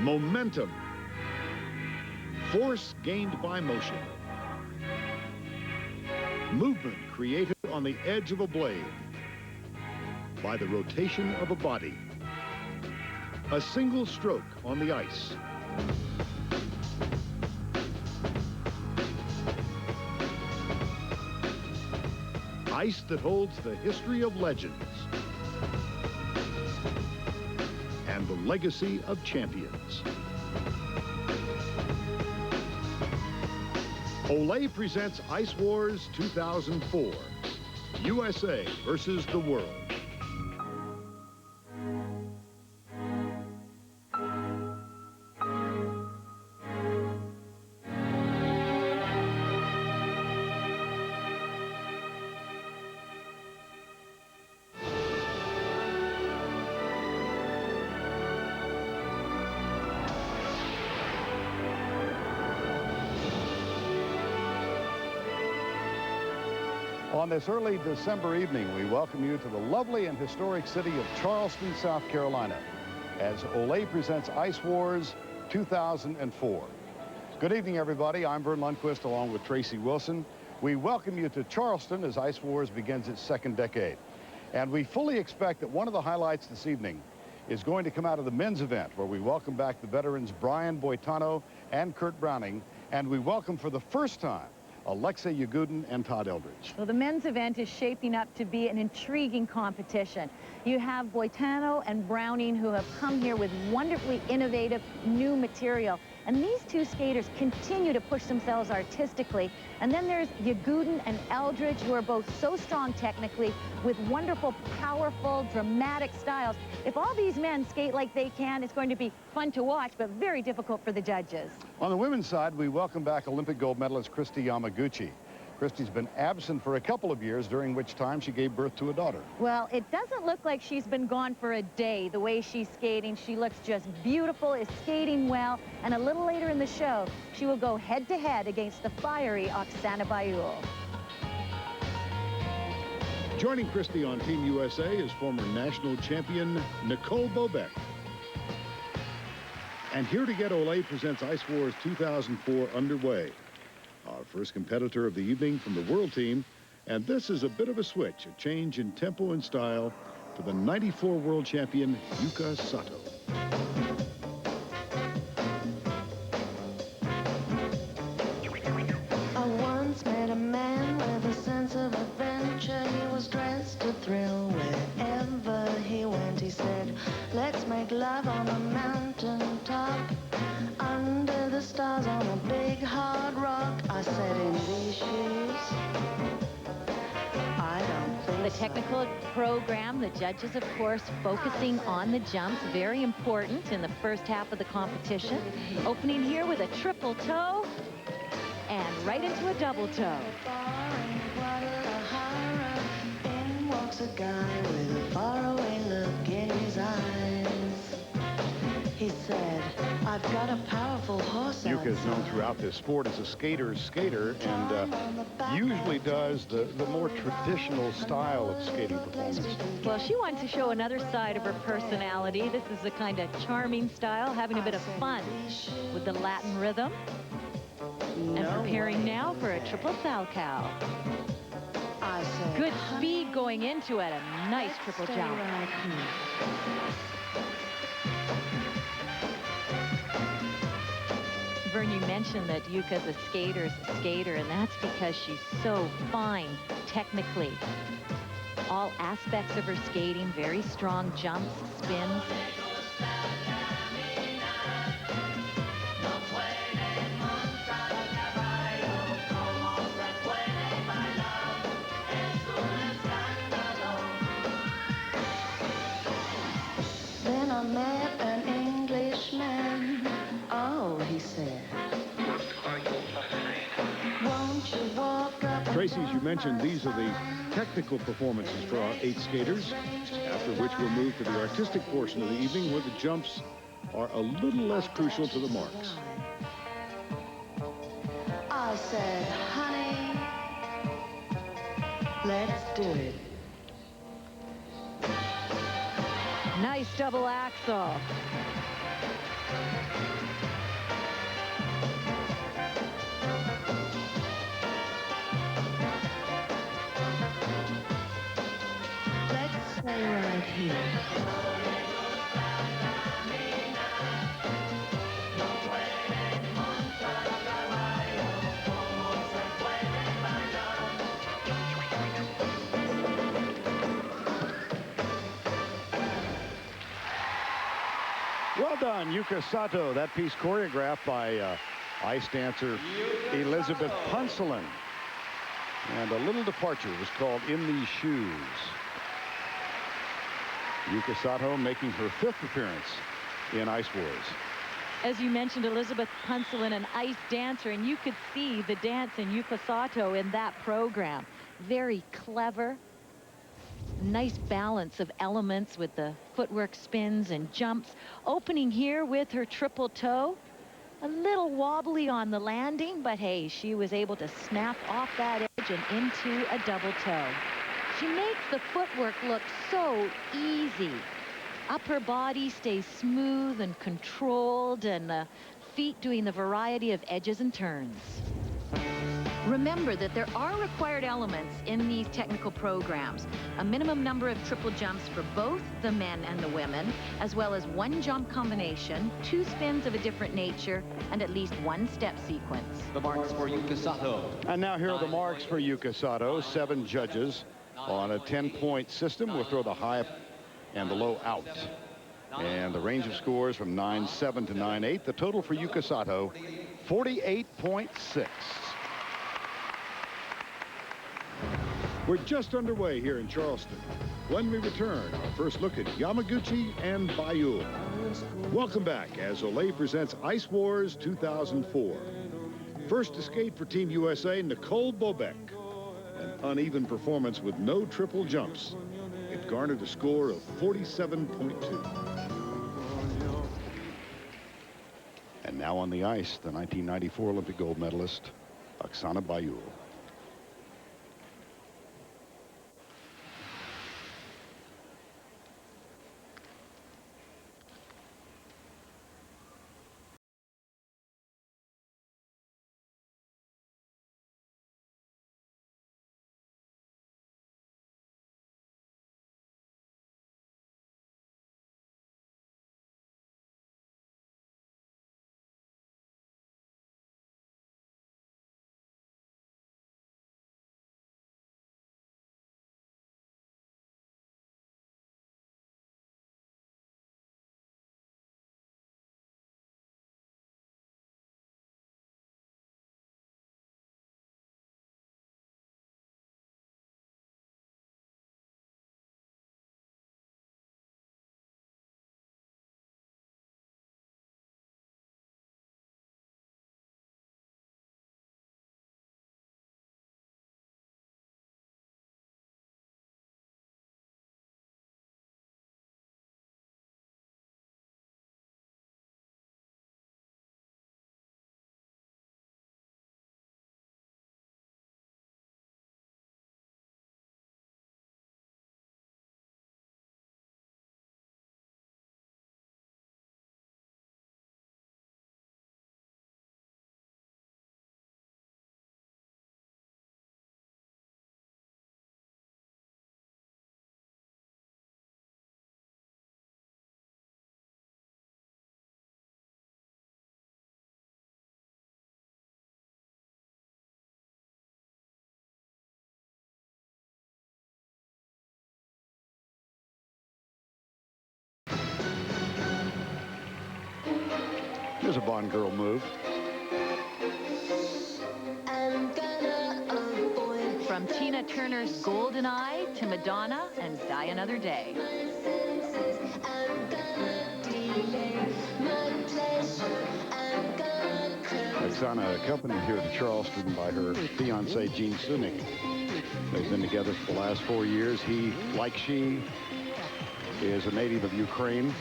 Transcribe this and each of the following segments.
momentum, force gained by motion, movement created on the edge of a blade by the rotation of a body, a single stroke on the ice. Ice that holds the history of legends and the legacy of champions. Olay presents Ice Wars 2004, USA versus the world. On this early December evening, we welcome you to the lovely and historic city of Charleston, South Carolina, as Olay presents Ice Wars 2004. Good evening, everybody. I'm Vern Lundquist, along with Tracy Wilson. We welcome you to Charleston as Ice Wars begins its second decade. And we fully expect that one of the highlights this evening is going to come out of the men's event, where we welcome back the veterans Brian Boitano and Kurt Browning, and we welcome for the first time Alexei Yagudin and Todd Eldridge. Well, the men's event is shaping up to be an intriguing competition. You have Boitano and Browning, who have come here with wonderfully innovative new material. And these two skaters continue to push themselves artistically. And then there's Yagudin and Eldridge, who are both so strong technically with wonderful, powerful, dramatic styles. If all these men skate like they can, it's going to be fun to watch, but very difficult for the judges. On the women's side, we welcome back Olympic gold medalist Kristi Yamaguchi. Kristi's been absent for a couple of years, during which time she gave birth to a daughter. Well, it doesn't look like she's been gone for a day. The way she's skating, she looks just beautiful, is skating well, and a little later in the show, she will go head-to-head against the fiery Oksana Baiul. Joining Kristi on Team USA is former national champion Nicole Bobek. And Here to Get Olay presents Ice Wars 2004 underway. Our first competitor of the evening from the world team, and this is a bit of a switch, a change in tempo and style for the '94 world champion Yuka Sato. I once met a man with a sense of adventure. He was dressed to thrill wherever he went. He said, let's make love on a mountain top, under the stars on a big hard rock. I said, in these shoes, I don't think the technical program, the judges, of course, focusing on the jumps, very important in the first half of the competition. Opening here with a triple toe and right into a double toe. In walks a guy with a faraway look in his eyes. He said, I've got a powerful horse. Yuka is known throughout this sport as a skater's skater, and usually does the more traditional style of skating performance. Well, she wants to show another side of her personality. This is a kind of charming style, having a bit of fun with the Latin rhythm. And preparing now for a triple Salchow. Good speed going into it. A nice triple jump. Vern, you mentioned that Yuka's a skater's skater, and that's because she's so fine technically. All aspects of her skating, very strong jumps, spins. Then I met an Englishman. Oh, he said, won't you walk up? Tracy, as you mentioned, these are the technical performances for our 8 skaters, after which we'll move to the artistic portion of the evening, where the jumps are a little less crucial to the marks. I said, honey, let's do it. Nice double axel. you. Well done, Yuka Sato. That piece choreographed by ice dancer Elizabeth Punselin. And a little departure was called In These Shoes. Yuka Sato making her 5th appearance in Ice Wars. As you mentioned, Elizabeth Punselin, an ice dancer, and you could see the dance in Yuka Sato in that program. Very clever. Nice balance of elements with the footwork spins and jumps. Opening here with her triple toe. A little wobbly on the landing, but hey, she was able to snap off that edge and into a double toe. She makes the footwork look so easy. Upper body stays smooth and controlled, and the feet doing the variety of edges and turns. Remember that there are required elements in these technical programs. A minimum number of triple jumps for both the men and the women, as well as 1 jump combination, 2 spins of a different nature, and at least 1 step sequence. The marks for Yuka Sato. And now here are the marks for Yuka Sato. 7 judges on a 10-point system will throw the high and the low out. And the range of scores from 9-7 to 9-8. The total for Yuka Sato, 48.6. We're just underway here in Charleston. When we return, our first look at Yamaguchi and Bayou. Welcome back as Olay presents Ice Wars 2004. First to skate for Team USA, Nicole Bobek. An uneven performance with no triple jumps. It garnered a score of 47.2. And now on the ice, the 1994 Olympic gold medalist, Oksana Bayou. Here's a Bond girl move. From Tina Turner's Golden Eye to Madonna and Die Another Day. Oksana accompanied here to Charleston by her fiancé, Gene Sunik. They've been together for the last 4 years. He, like she, is a native of Ukraine.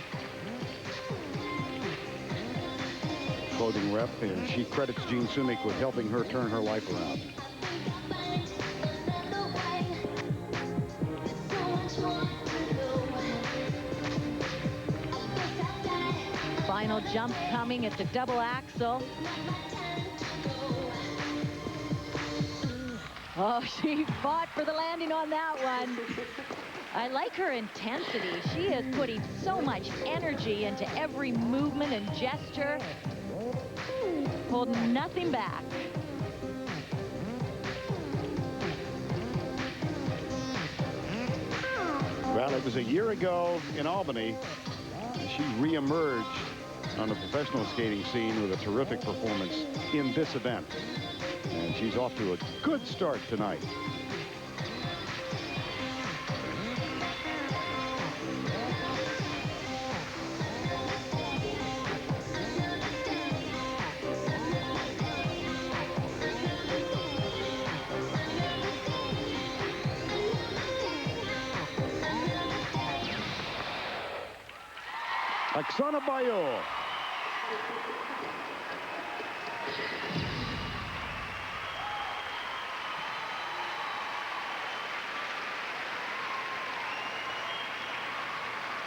Clothing rep, and she credits Gene Sunik with helping her turn her life around. Final jump coming at the double axel. Oh, she fought for the landing on that one. I like her intensity. She is putting so much energy into every movement and gesture. Holding nothing back. Well, it was a year ago in Albany. She reemerged on the professional skating scene with a terrific performance in this event. And she's off to a good start tonight. Oksana Baiul.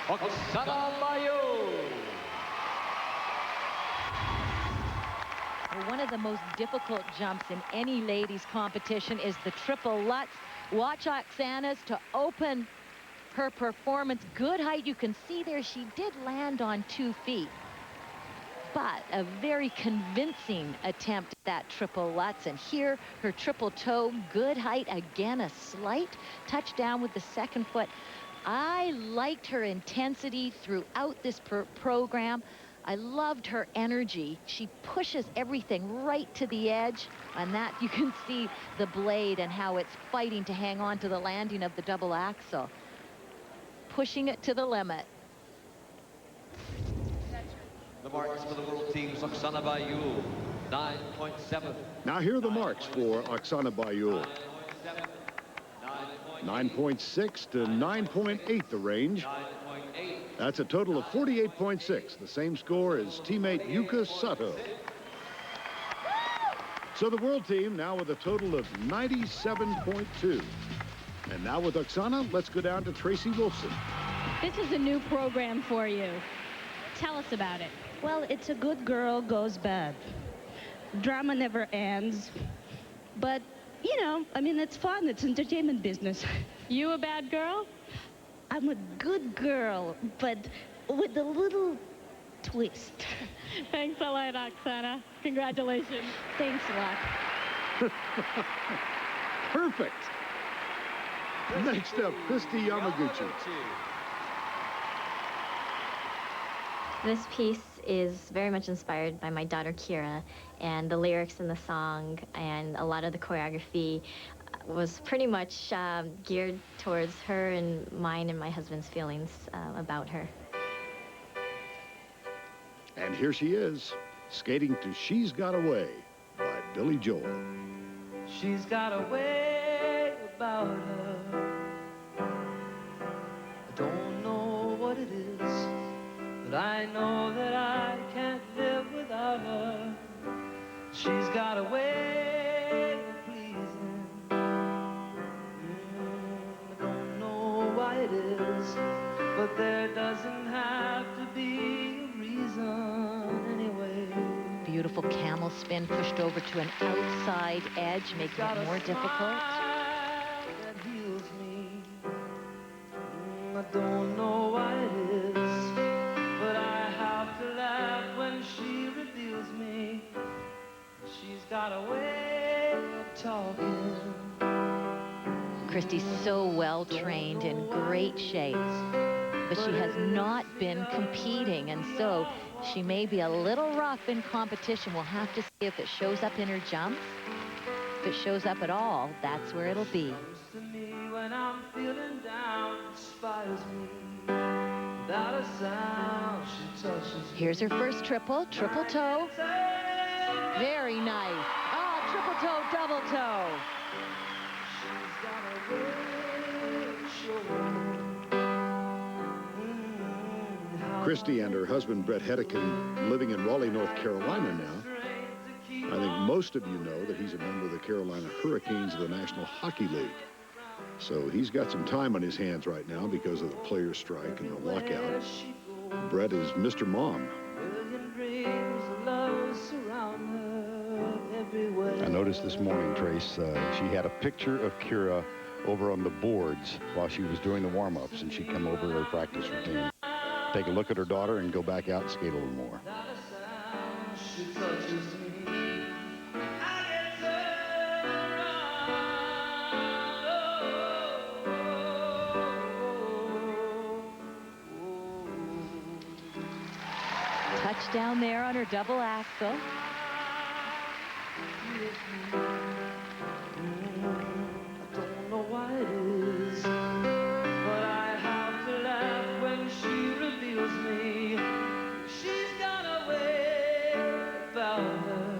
Oksana Baiul. One of the most difficult jumps in any ladies competition is the triple Lutz. Watch Oksana's to open her performance. Good height. You can see there she did land on 2 feet. But a very convincing attempt at that triple Lutz. And here her triple toe. Good height. Again, a slight touchdown with the second foot. I liked her intensity throughout this program. I loved her energy. She pushes everything right to the edge. And that you can see the blade and how it's fighting to hang on to the landing of the double axel. Pushing it to the limit. The marks for the world teams, Oksana Baiul, 9.7. Now here are the marks for Oksana Baiul. 9.6 to 9.8 the range. That's a total of 48.6, the same score as teammate Yuka Sato. So the world team now with a total of 97.2. And now with Oksana, let's go down to Tracy Wolfson. This is a new program for you. Tell us about it. Well, it's a good girl goes bad. Drama never ends. But, you know, I mean, it's fun. It's entertainment business. You a bad girl? I'm a good girl, but with a little twist. Thanks a lot, Oksana. Congratulations. Thanks a lot. Perfect. Next up, Christy Yamaguchi. This piece is very much inspired by my daughter Kira, and the lyrics in the song and a lot of the choreography was pretty much geared towards her and mine and my husband's feelings about her. And here she is, skating to She's Got a Way by Billy Joel. She's got a way about her. I don't know what it is, but I know that I can't live without her. She's got a way of pleasing. I don't know why it is, but there doesn't have to be a reason anyway. Beautiful camel spin pushed over to an outside edge, making it more difficult. That heals me. I don't know why it is, but I have to laugh when she reveals me. She's got a way of talking. Christy's so well trained, in great shape, but she has not been competing, and so she may be a little rough in competition. We'll have to see if it shows up in her jumps. If it shows up at all, that's where it'll be. To me when I'm feeling down, inspires me. Without a sound, she touches me. Here's her first triple toe. Very nice. Oh, triple toe, double toe. She's got a way of showing. Christy and her husband, Brett Hedekin, living in Raleigh, North Carolina now. I think most of you know that he's a member of the Carolina Hurricanes of the National Hockey League. So he's got some time on his hands right now because of the players' strike and the lockout. Brett is Mr. Mom. I noticed this morning, Trace, she had a picture of Kira over on the boards while she was doing the warm-ups, and she'd come over her practice routine, take a look at her daughter, and go back out and skate a little more. She touches me. I get turned. Touchdown there on her double axel. I don't know why it is, but I have to laugh when she reveals me. She's got a way about her.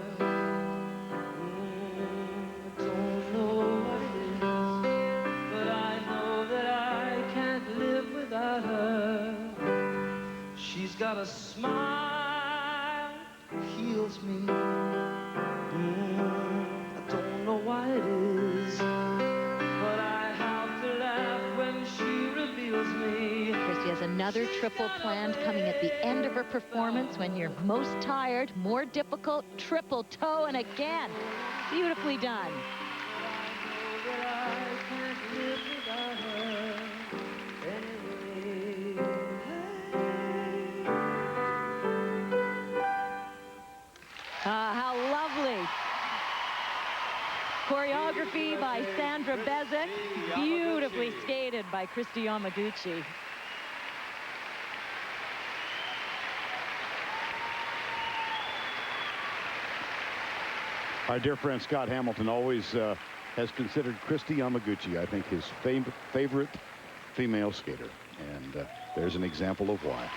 I don't know what it is, but I know that I can't live without her. She's got a smile, heals me. I don't know why it is, but I have to laugh when she reveals me. Christy has another triple planned coming at the end of her performance when you're most tired, more difficult, triple toe, and again, beautifully done. How lovely. Choreography by Sandra Bezic, beautifully skated by Christy Yamaguchi. Our dear friend Scott Hamilton always has considered Christy Yamaguchi, I think, his favorite female skater. And there's an example of why.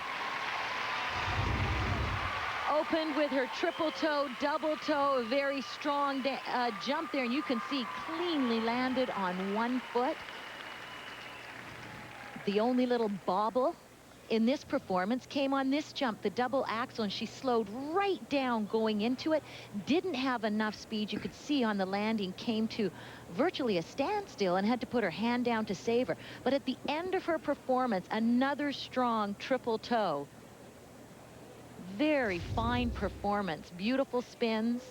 Opened with her triple toe, double toe, a very strong jump there, and you can see cleanly landed on one foot. The only little bobble in this performance came on this jump, the double axel, and she slowed right down going into it. Didn't have enough speed. You could see on the landing came to virtually a standstill and had to put her hand down to save her. But at the end of her performance, another strong triple toe. Very fine performance, beautiful spins.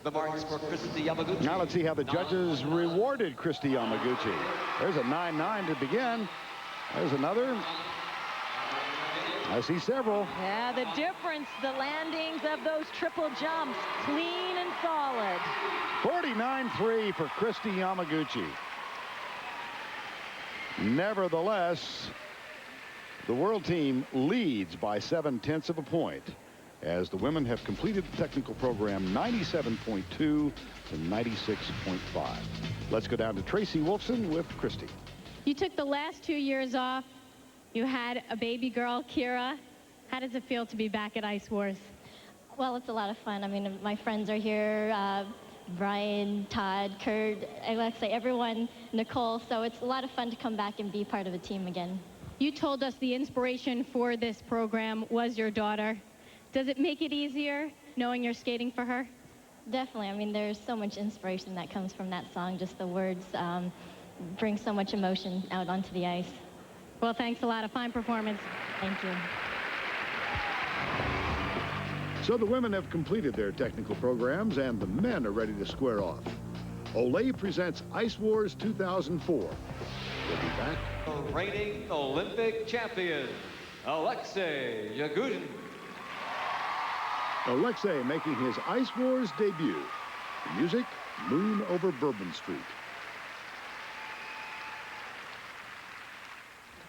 The marks for Christy Yamaguchi. Now let's see how the judges rewarded Christy Yamaguchi. There's a 9-9 to begin. There's another. I see several. Yeah, the difference, the landings of those triple jumps, clean and solid. 49-3 for Christy Yamaguchi. Nevertheless, the world team leads by 0.7 of a point as the women have completed the technical program 97.2 to 96.5. Let's go down to Tracy Wolfson with Christy. You took the last 2 years off. You had a baby girl, Kira. How does it feel to be back at Ice Wars? Well, it's a lot of fun. I mean, my friends are here, Brian, Todd, Kurt, Alexei, everyone, Nicole. So it's a lot of fun to come back and be part of a team again. You told us the inspiration for this program was your daughter. Does it make it easier knowing you're skating for her? Definitely. I mean, there's so much inspiration that comes from that song. Just the words bring so much emotion out onto the ice. Well, thanks a lot. A fine performance. Thank you. So the women have completed their technical programs and the men are ready to square off. Olay presents Ice Wars 2004. We'll be back. Reigning Olympic champion, Alexei Yagudin. Alexei making his Ice Wars debut. The music, Moon Over Bourbon Street.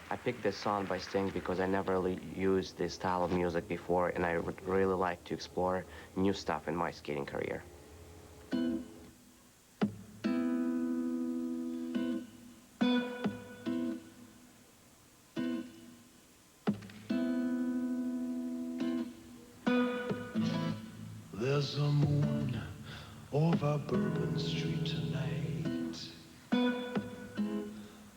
I picked this song by Sting because I never really used this style of music before, and I would really like to explore new stuff in my skating career. There's a moon over Bourbon Street tonight.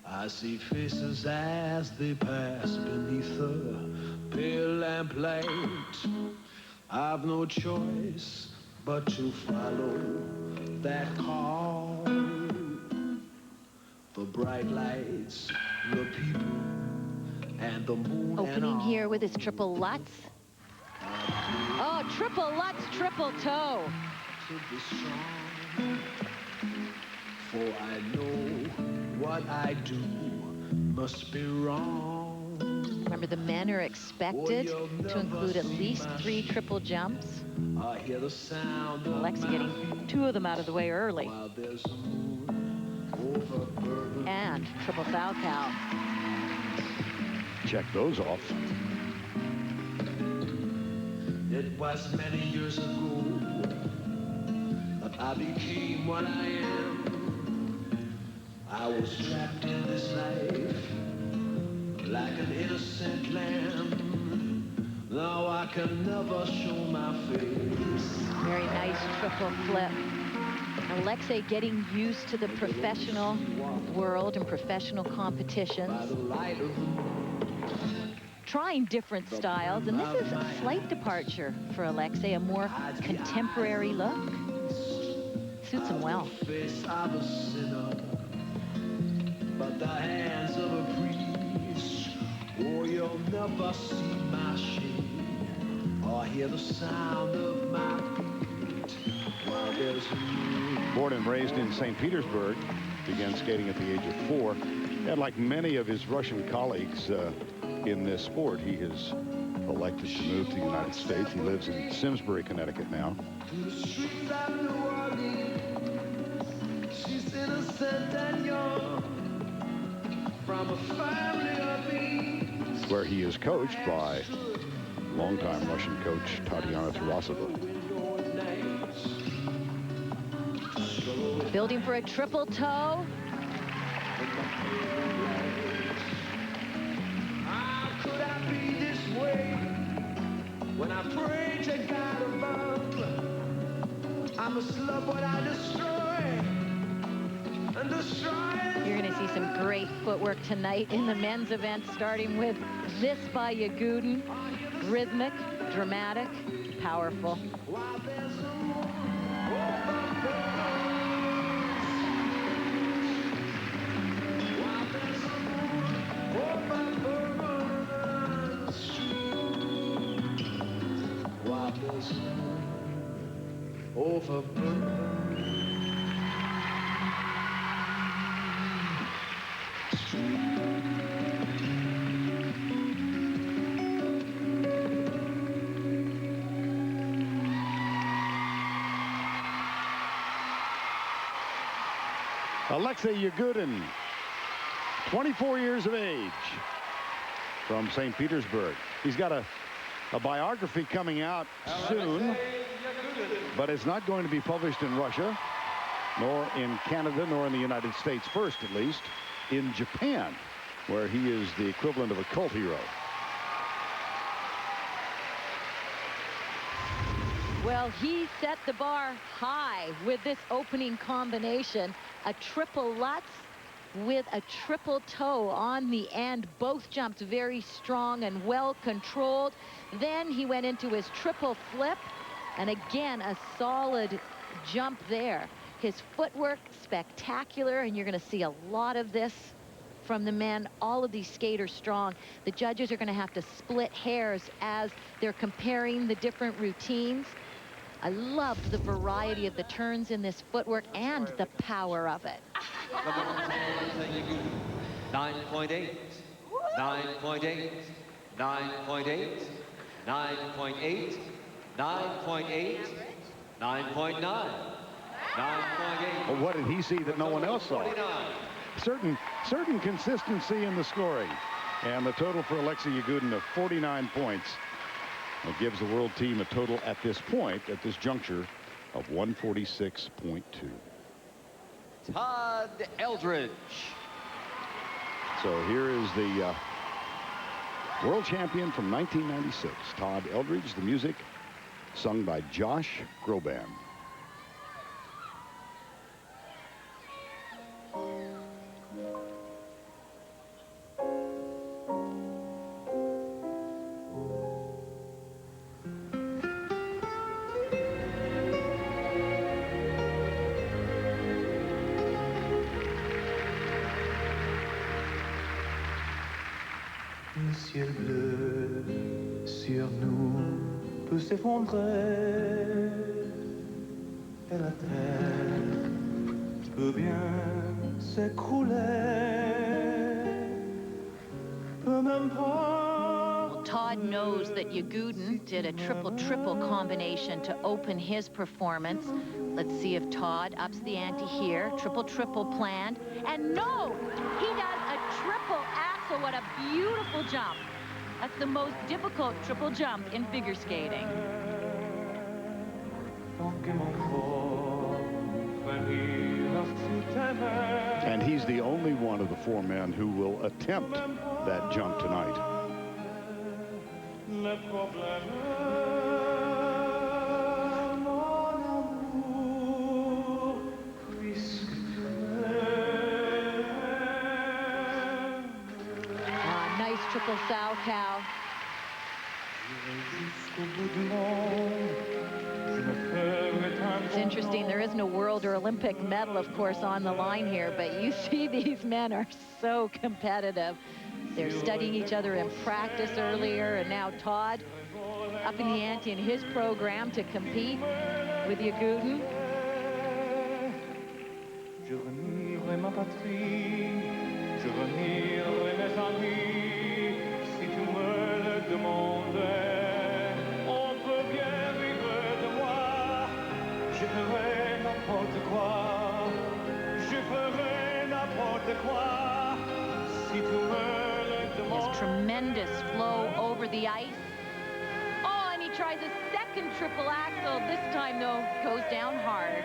I see faces as they pass beneath the pale lamplight. I've no choice but to follow that call. The bright lights, the people, and the moon. Opening here with his triple Lutz. Oh, triple Lutz, triple toe. For I know what I do must be wrong. Remember, the men are expected to include at least 3 triple jumps. I hear the sound of Alexa getting 2 of them out of the way early. while there's a moon over Bourbon. And triple Falcao. Check those off. It was many years ago that I became what I am. I was trapped in this life like an innocent lamb. Now I can never show my face. Very nice triple flip. Alexei getting used to the professional world and professional competitions. By the light of the moon. Trying different styles, and this is a slight departure for Alexei, a more contemporary look. Suits him well. Face of a sinner, but the hands of a priest. Oh, you'll never see my shame or hear the sound of my feet while there's a moon. Born and raised in St. Petersburg, began skating at the age of 4. And like many of his Russian colleagues in this sport, he has elected to move to the United States. He lives in Simsbury, Connecticut now. To the streets of New Orleans, she's innocent and young, from a family of ease. Where he is coached by longtime Russian coach Tatiana Tarasova. Building for a triple toe. How could I be this way when I pray to God above? I must love what I destroy and destroy. You're going to see some great footwork tonight in the men's event, starting with this by Yagudin. Rhythmic, dramatic, powerful. While there's a moon over Bourbon Street. While there's a moon over Bourbon Street. Alexei Yagudin, 24 years of age, from St. Petersburg. He's got a biography coming out soon, but it's not going to be published in Russia, nor in Canada, nor in the United States. First, at least, in Japan, where he is the equivalent of a cult hero. Well, he set the bar high with this opening combination. A triple Lutz with a triple toe on the end. Both jumps very strong and well controlled. Then he went into his triple flip, and again a solid jump there. His footwork spectacular, and you're going to see a lot of this from the men. All of these skaters strong. The judges are going to have to split hairs as they're comparing the different routines. I loved the variety of the turns in this footwork and the power of it. 9.8, 9.8, 9.8, 9.8, 9.8, 9.9, 9.8. Well, what did he see that no one else saw? Certain consistency in the scoring. And the total for Alexei Yagudin of 49 points. It gives the world team a total at this point, at this juncture, of 146.2. Todd Eldredge. So here is the world champion from 1996, Todd Eldredge. The music sung by Josh Groban. Le ciel bleu sur nous peut s'effondrer et la terre peut bien s'écrouler. Peu m'importe. Todd knows that Yagudin did a triple-triple combination to open his performance. Let's see if Todd ups the ante here. Triple-triple planned. And no! He does a triple axel. What a beautiful jump. That's the most difficult triple jump in figure skating. And he's the only one of the four men who will attempt that jump tonight. Nice triple Salchow. It's interesting, there is no world or Olympic medal, of course, on the line here, but you see these men are so competitive. They're studying each other in practice earlier, and now Todd up in the ante in his program to compete with Yagudin. Je renierai ma patrie, je renierai mes amis, si tu me le demandais. On peut bien vivre de moi, je ferai n'importe quoi, je ferai n'importe quoi, si tu me le demandais. His tremendous flow over the ice. Oh, and he tries a second triple axel. This time, though, goes down hard.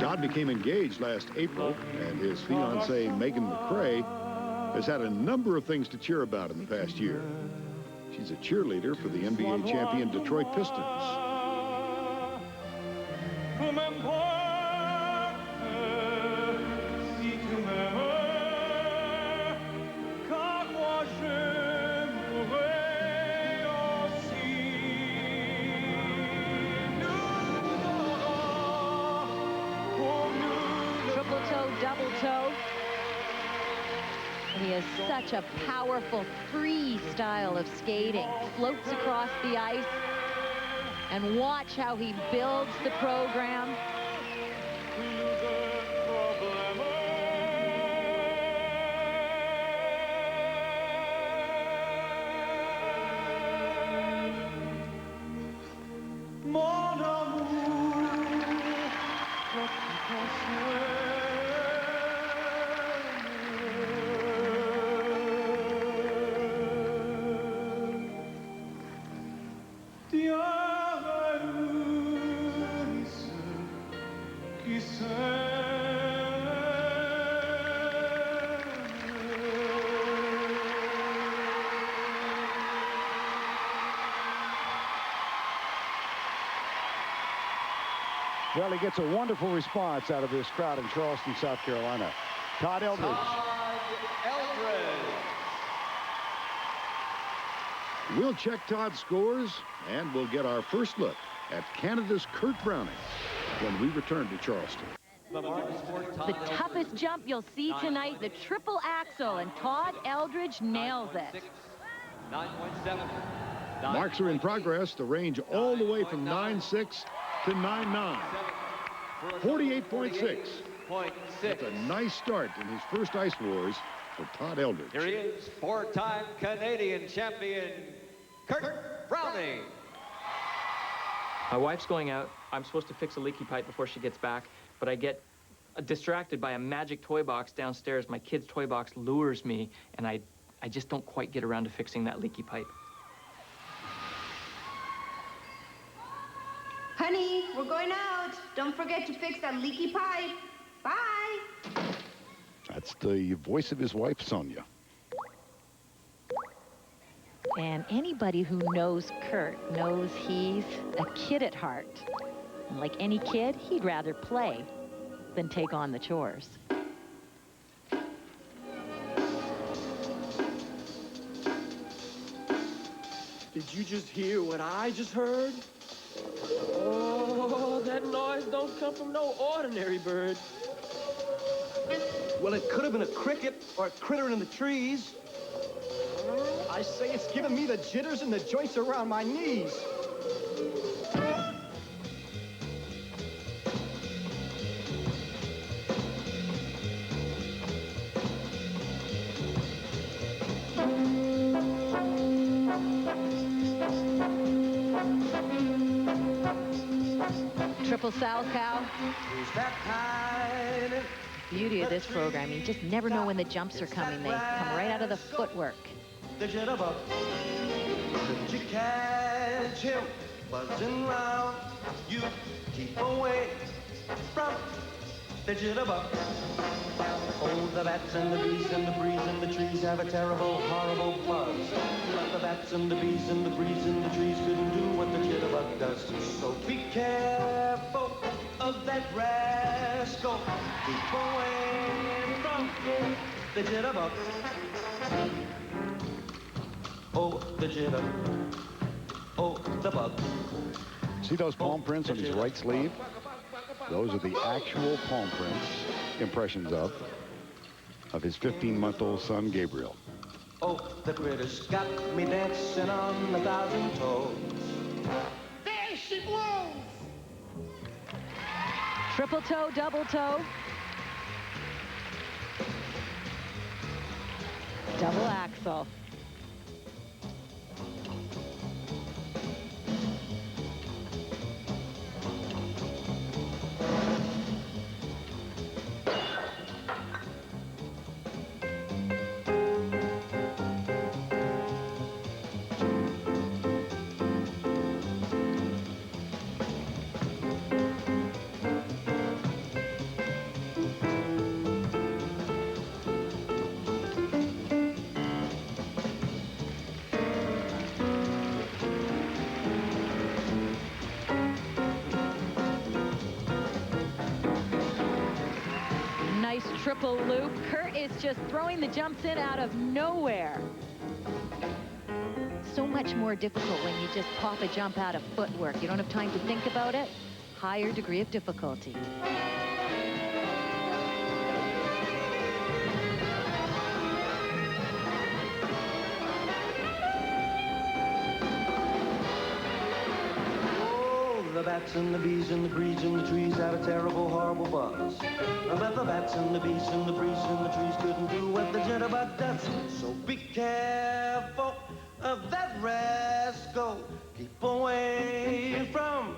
Todd became engaged last April, and his fiancée, Megan McRae, has had a number of things to cheer about in the past year. She's a cheerleader for the NBA champion Detroit Pistons. Double toe. He has such a powerful free style of skating. Floats across the ice. And watch how he builds the program. Well, he gets a wonderful response out of this crowd in Charleston, South Carolina. Todd Eldredge. Todd Eldredge. We'll check Todd's scores, and we'll get our first look at Canada's Kurt Browning when we return to Charleston. The toughest jump you'll see tonight, the triple axel, and Todd Eldredge nails it. 9.7. Marks are in progress. The range all the way from 9.6 to 9.9. 48.6. That's a nice start in his first Ice Wars for Todd Eldredge. Here he is, four-time Canadian champion, Kurt Browning. My wife's going out. I'm supposed to fix a leaky pipe before she gets back, but I get distracted by a magic toy box downstairs. My kid's toy box lures me, and I just don't quite get around to fixing that leaky pipe. Honey, we're going out. Don't forget to fix that leaky pipe. Bye. That's the voice of his wife, Sonia. And anybody who knows Kurt knows he's a kid at heart. And like any kid, he'd rather play than take on the chores. Did you just hear what I just heard? Oh, that noise don't come from no ordinary bird. Well, it could have been a cricket or a critter in the trees. I say it's giving me the jitters and the joints around my knees. Triple South cow. Beauty of this program, you just never know when the jumps are coming. They come right out of the footwork. The jitterbug. Did you catch him buzzing round? You keep away from the jitterbug. Oh, the bats and the bees and the breeze and the trees have a terrible, horrible buzz. But the bats and the bees and the breeze and the trees couldn't do what the jitterbug does. So be careful of that rascal. Keep away from the jitterbug. Oh, the jitter. Oh, the bug. See those palm prints on his right sleeve? Those are the actual palm prints, impressions of his 15-month-old son, Gabriel. Oh, the critters got me dancing on 1,000 toes. There she blows. Triple toe, double toe. Double axel. Nice triple loop. Kurt is just throwing the jumps in out of nowhere. So much more difficult when you just pop a jump out of footwork. You don't have time to think about it. Higher degree of difficulty. The bats and the bees and the breeze and the trees had a terrible, horrible buzz. But the bats and the bees and the breeze and the trees couldn't do what the jitterbug does. So be careful of that rascal. Keep away from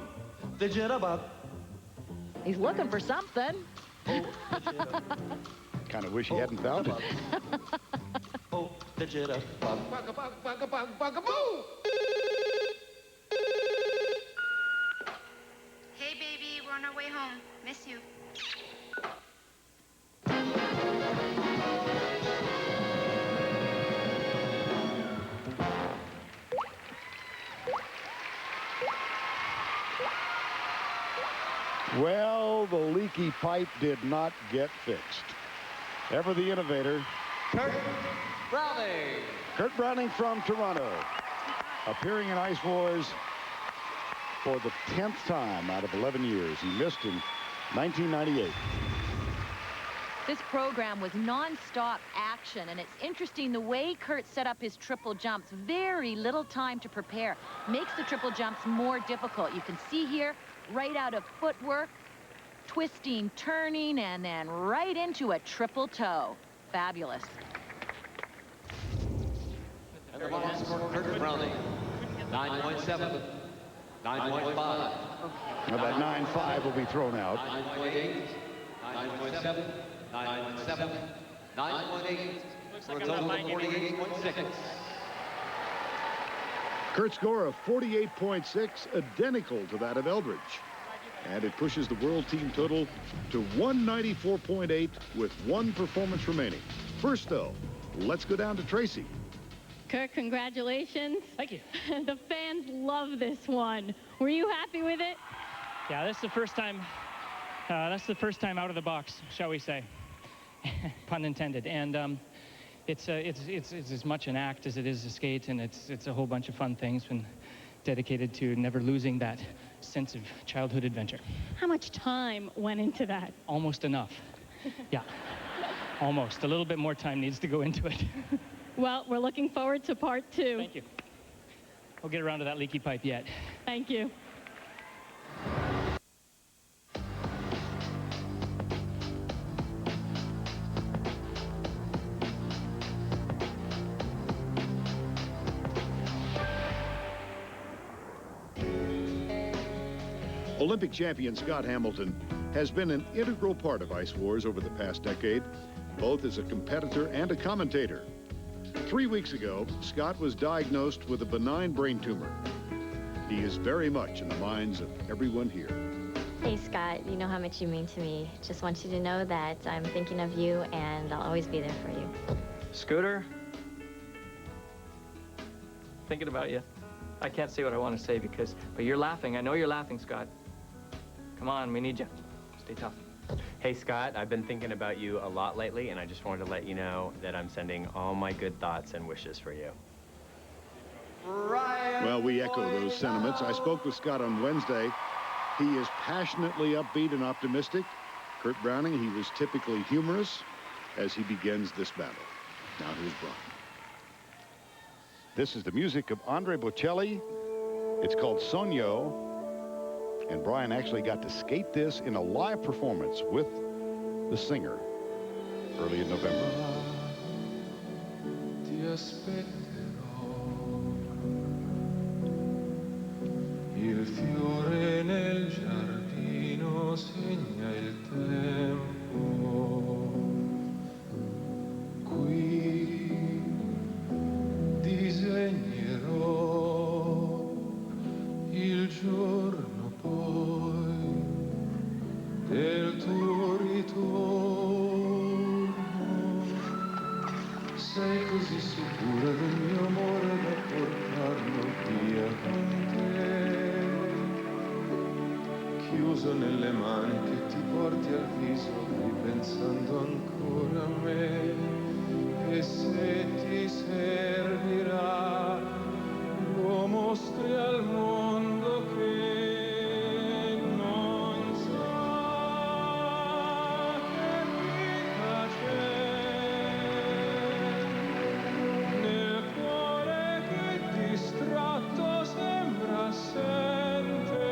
the jitterbug. He's looking for something. Kind of wish he hadn't found it. Oh, the jitterbug. Bug-a-bug-bug-a-bug-bug-a-boo! Hey, baby, we're on our way home. Miss you. Well, the leaky pipe did not get fixed. Ever the innovator, Kurt Browning. Kurt Browning from Toronto, appearing in Ice Wars for the 10th time out of 11 years. He missed in 1998. This program was non-stop action, and it's interesting the way Kurt set up his triple jumps. Very little time to prepare. Makes the triple jumps more difficult. You can see here, right out of footwork, twisting, turning, and then right into a triple toe. Fabulous. And the box for Kurt Browning, 9.7, 9.5. Now that 9.5 will be thrown out. 9.8, 9.7, 9.7, 9.8, for a total of 48.6. Kurt's score of 48.6, identical to that of Eldridge. And it pushes the world team total to 194.8 with one performance remaining. First, though, let's go down to Tracy. Kurt, congratulations. Thank you. The fans love this one. Were you happy with it? Yeah, that's the first time. That's the first time out of the box, shall we say, pun intended. And it's as much an act as it is a skate, and it's a whole bunch of fun things, and dedicated to never losing that sense of childhood adventure. How much time went into that? Almost enough. Yeah, almost. A little bit more time needs to go into it. Well, we're looking forward to part 2. Thank you. We'll get around to that leaky pipe yet. Thank you. Olympic champion Scott Hamilton has been an integral part of Ice Wars over the past decade, both as a competitor and a commentator. 3 weeks ago, Scott was diagnosed with a benign brain tumor. He is very much in the minds of everyone here. Hey, Scott, you know how much you mean to me. Just want you to know that I'm thinking of you, and I'll always be there for you. Scooter, thinking about you. I can't say what I want to say but you're laughing. I know you're laughing, Scott. Come on, we need you. Stay tough. Hey, Scott, I've been thinking about you a lot lately, and I just wanted to let you know that I'm sending all my good thoughts and wishes for you. Well, we echo those sentiments. I spoke with Scott on Wednesday. He is passionately upbeat and optimistic. Kurt Browning, he was typically humorous as he begins this battle. Now here's Brian. This is the music of Andre Bocelli. It's called Sogno. And Brian actually got to skate this in a live performance with the singer early in November. Ti aspetterò, il fiore nel giardino segna il tempo, qui disegnerò il giorno poi del tuo ritorno. Sei così sicura del mio amore da portarlo via con te, chiuso nelle mani che ti porti al viso ripensando ancora a me. E se ti servirà lo mostri al mondo che non sa che vita c'è nel cuore che distratto sembra assente,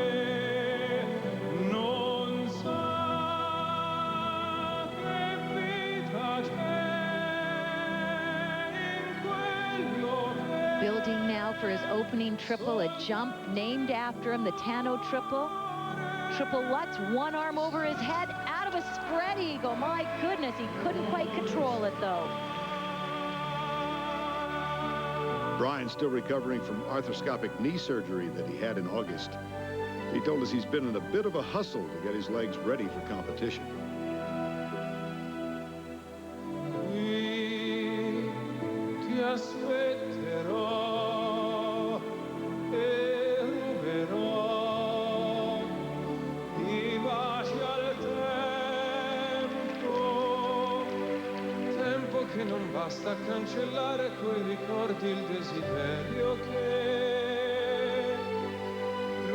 non sa che vita c'è in quello che Building now for his opening triple, a jump named after him, the Tano triple. Triple Lutz, one arm over his head, out of a spread eagle. My goodness, he couldn't quite control it, though. Brian's still recovering from arthroscopic knee surgery that he had in August. He told us he's been in a bit of a hustle to get his legs ready for competition. Qui ti aspetterò e ruberò i baci al tempo che non basta a cancellare coi ricordi il desiderio che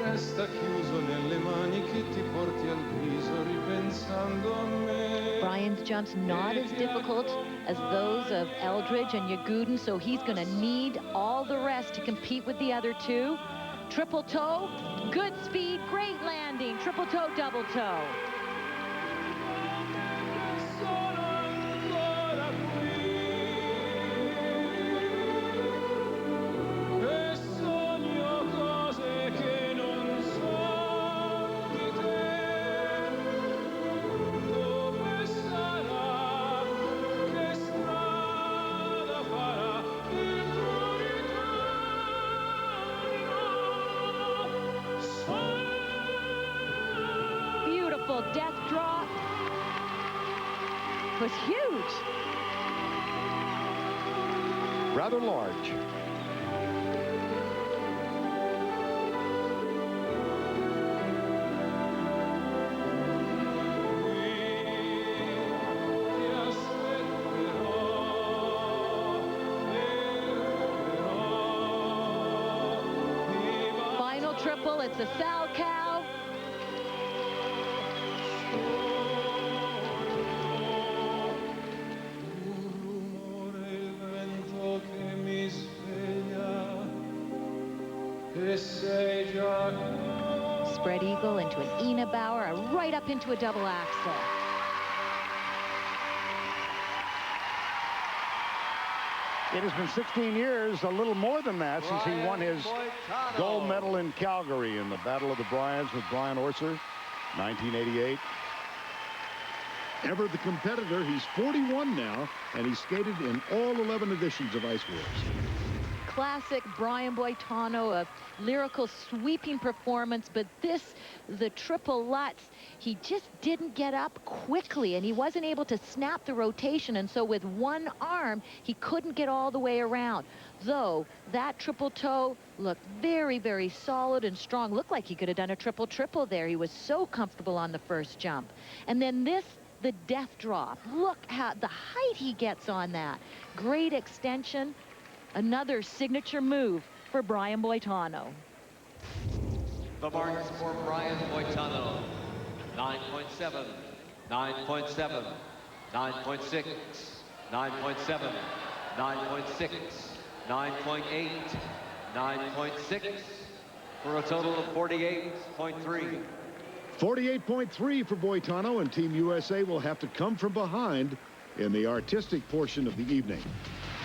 resta chiuso nelle mani che ti porti al viso ripensando a me. Brian's jump's not as difficult as those of Eldridge and Yagudin, so he's going to need all the rest to compete with the other two. Triple toe, good speed, great landing. Triple toe, double toe. Death drop was huge. Rather large. Final triple, it's a Sal Cow. Spread eagle into an Ina Bauer, right up into a double axel. It has been 16 years, a little more than that, since he won his gold medal in Calgary in the Battle of the Bryans with Brian Orser, 1988. Ever the competitor, he's 41 now, and he's skated in all 11 editions of Ice Wars. Classic Brian Boitano, a lyrical sweeping performance, but this, the triple Lutz, he just didn't get up quickly, and he wasn't able to snap the rotation, and so with one arm, he couldn't get all the way around. Though that triple toe looked very, very solid and strong. Looked like he could have done a triple-triple there. He was so comfortable on the first jump. And then this, the death drop. Look at the height he gets on that. Great extension. Another signature move for Brian Boitano. The marks for Brian Boitano: 9.7, 9.7, 9.6, 9.7, 9.6, 9.8, 9.6, for a total of 48.3. 48.3 for Boitano, and Team USA will have to come from behind in the artistic portion of the evening.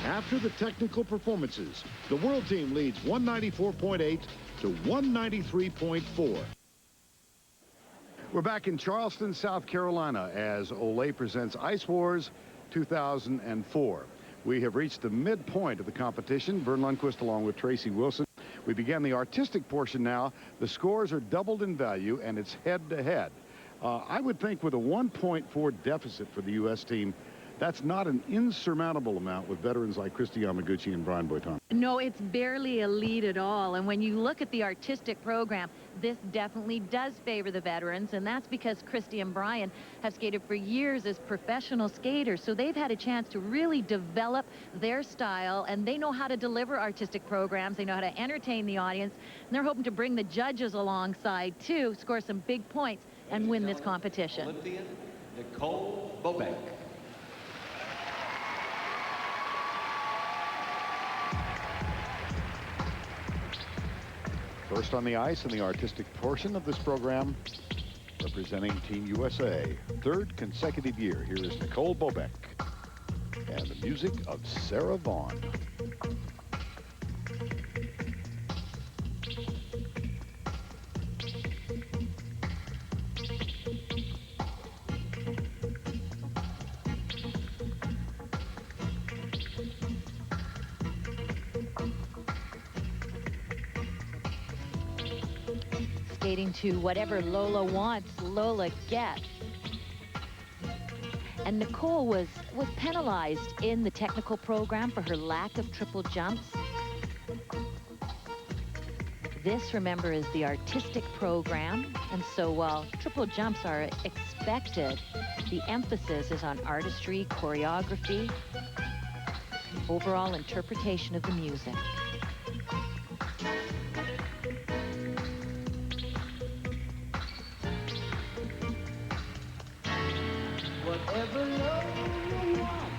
After the technical performances, the world team leads 194.8 to 193.4. We're back in Charleston, South Carolina, as Olay presents Ice Wars 2004. We have reached the midpoint of the competition. Vern Lundquist along with Tracy Wilson. We began the artistic portion now. The scores are doubled in value, and it's head-to-head. I would think with a 1.4 deficit for the U.S. team, that's not an insurmountable amount with veterans like Kristi Yamaguchi and Brian Boitano. No, it's barely a lead at all. And when you look at the artistic program, this definitely does favor the veterans. And that's because Kristi and Brian have skated for years as professional skaters. So they've had a chance to really develop their style. And they know how to deliver artistic programs. They know how to entertain the audience. And they're hoping to bring the judges alongside, too, score some big points, and win this competition. Olympian Nicole Bobek. First on the ice in the artistic portion of this program, representing Team USA. Third consecutive year. Here is Nicole Bobek and the music of Sarah Vaughan. Skating to whatever Lola wants, Lola gets. And Nicole was penalized in the technical program for her lack of triple jumps. This, remember, is the artistic program. And so while triple jumps are expected, the emphasis is on artistry, choreography, overall interpretation of the music. Whatever love you want,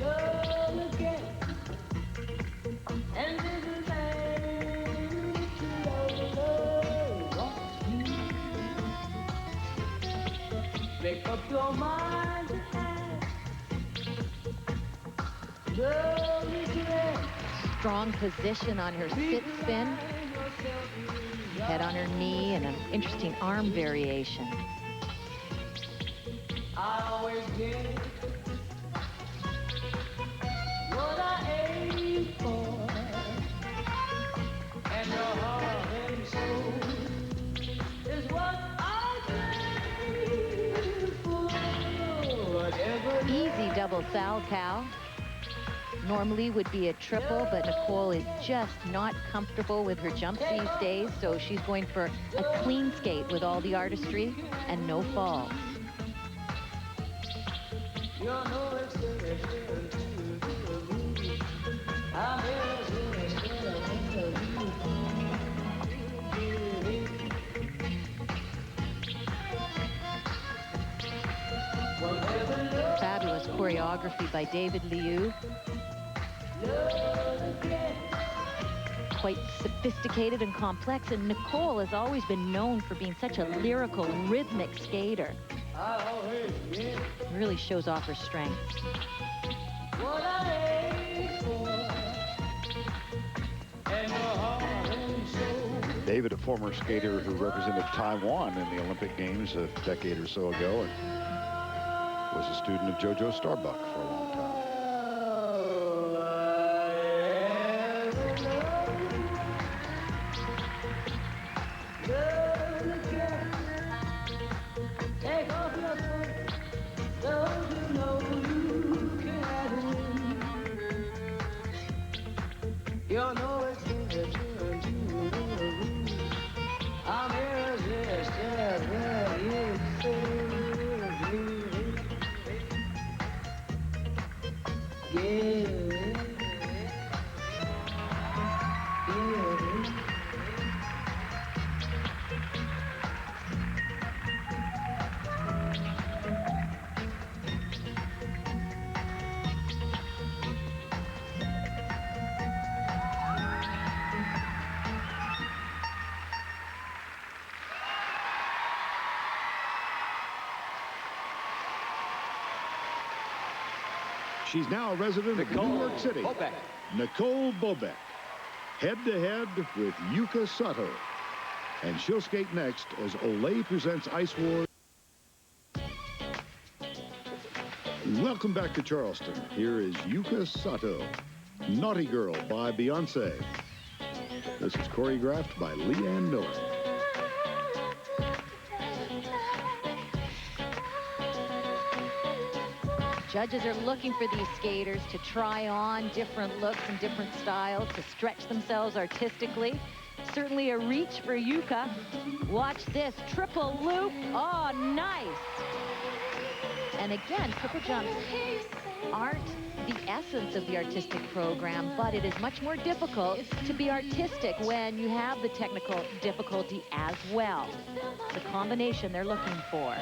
love again. And this land to love wants you. Make up your mind to have love again. Strong position on her sit spin. Head on her knee and an interesting arm variation. I always get what I aim for, and your heart and soul is what I crave for. Whatever. Easy double Salchow. Normally would be a triple, but Nicole is just not comfortable with her jumps these days, so she's going for a clean skate with all the artistry and no falls. Fabulous choreography by David Liu. quite sophisticated and complex, and Nicole has always been known for being such a lyrical, rhythmic skater. Really shows off her strength. David, a former skater who represented Taiwan in the Olympic Games a decade or so ago, and was a student of JoJo Starbuck for a long time. Take off your coat, don't you know you can have it. You're no exception to the rule. I'm irresistible when you say yeah. She's now a resident of New York City. Bobek. Nicole Bobek. Head-to-head with Yuka Sato. And she'll skate next as Olay presents Ice Wars. Welcome back to Charleston. Here is Yuka Sato. Naughty Girl by Beyonce. This is choreographed by Leanne Miller. Judges are looking for these skaters to try on different looks and different styles, to stretch themselves artistically. Certainly a reach for Yuka. Watch this, triple loop. Oh, nice. And again, triple jumps aren't the essence of the artistic program, but it is much more difficult to be artistic when you have the technical difficulty as well. The combination they're looking for.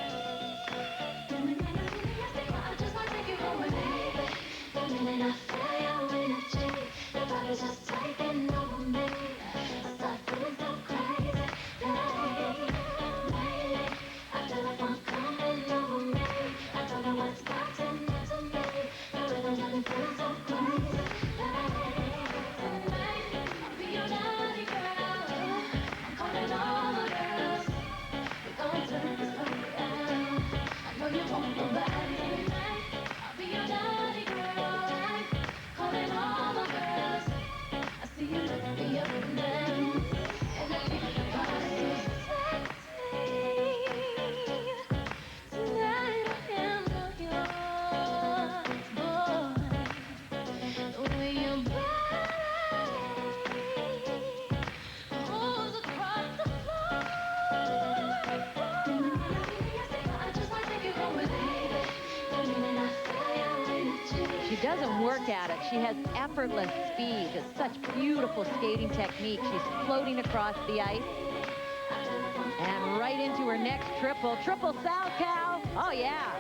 She doesn't work at it. She has effortless speed. It's such beautiful skating technique. She's floating across the ice. And right into her next triple. Triple Salchow. Oh, yeah.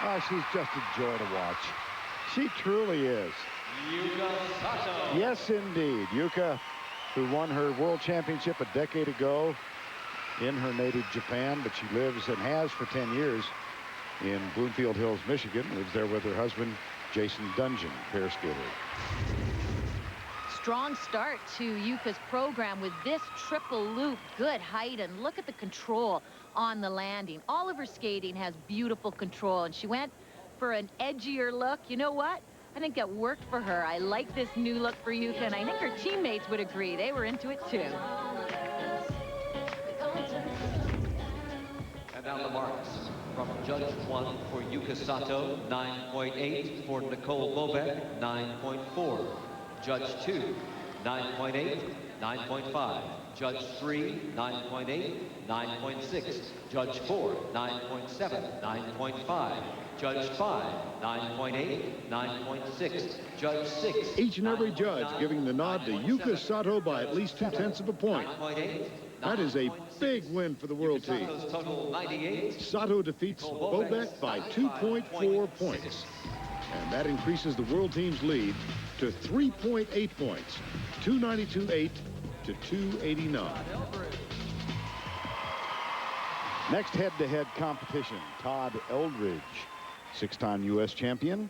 Oh, she's just a joy to watch. She truly is. Yuka Sato. Yes, indeed. Yuka, who won her world championship a decade ago, in her native Japan, but she lives and has for 10 years in Bloomfield Hills, Michigan. Lives there with her husband, Jason Dungeon, pair skater. Strong start to Yuka's program with this triple loop. Good height, and look at the control on the landing. All of her skating has beautiful control, and she went for an edgier look. You know what? I think that worked for her. I like this new look for Yuka, and I think her teammates would agree. They were into it too. And now the marks from Judge 1 for Yuka Sato, 9.8. For Nicole Bobek, 9.4. Judge 2, 9.8, 9.5. Judge 3, 9.8, 9.6. Judge 4, 9.7, 9.5. Judge 5, 9.8, 9.6. Judge 6. Each and every judge giving the nod to Yuka Sato by at least 2/10 of a point. That is a big win for the world team. Sato defeats Bobek by 2.4 points. And that increases the world team's lead to 3.8 points, 292.8 to 289. Next head-to-head competition, Todd Eldridge, 6-time U.S. champion,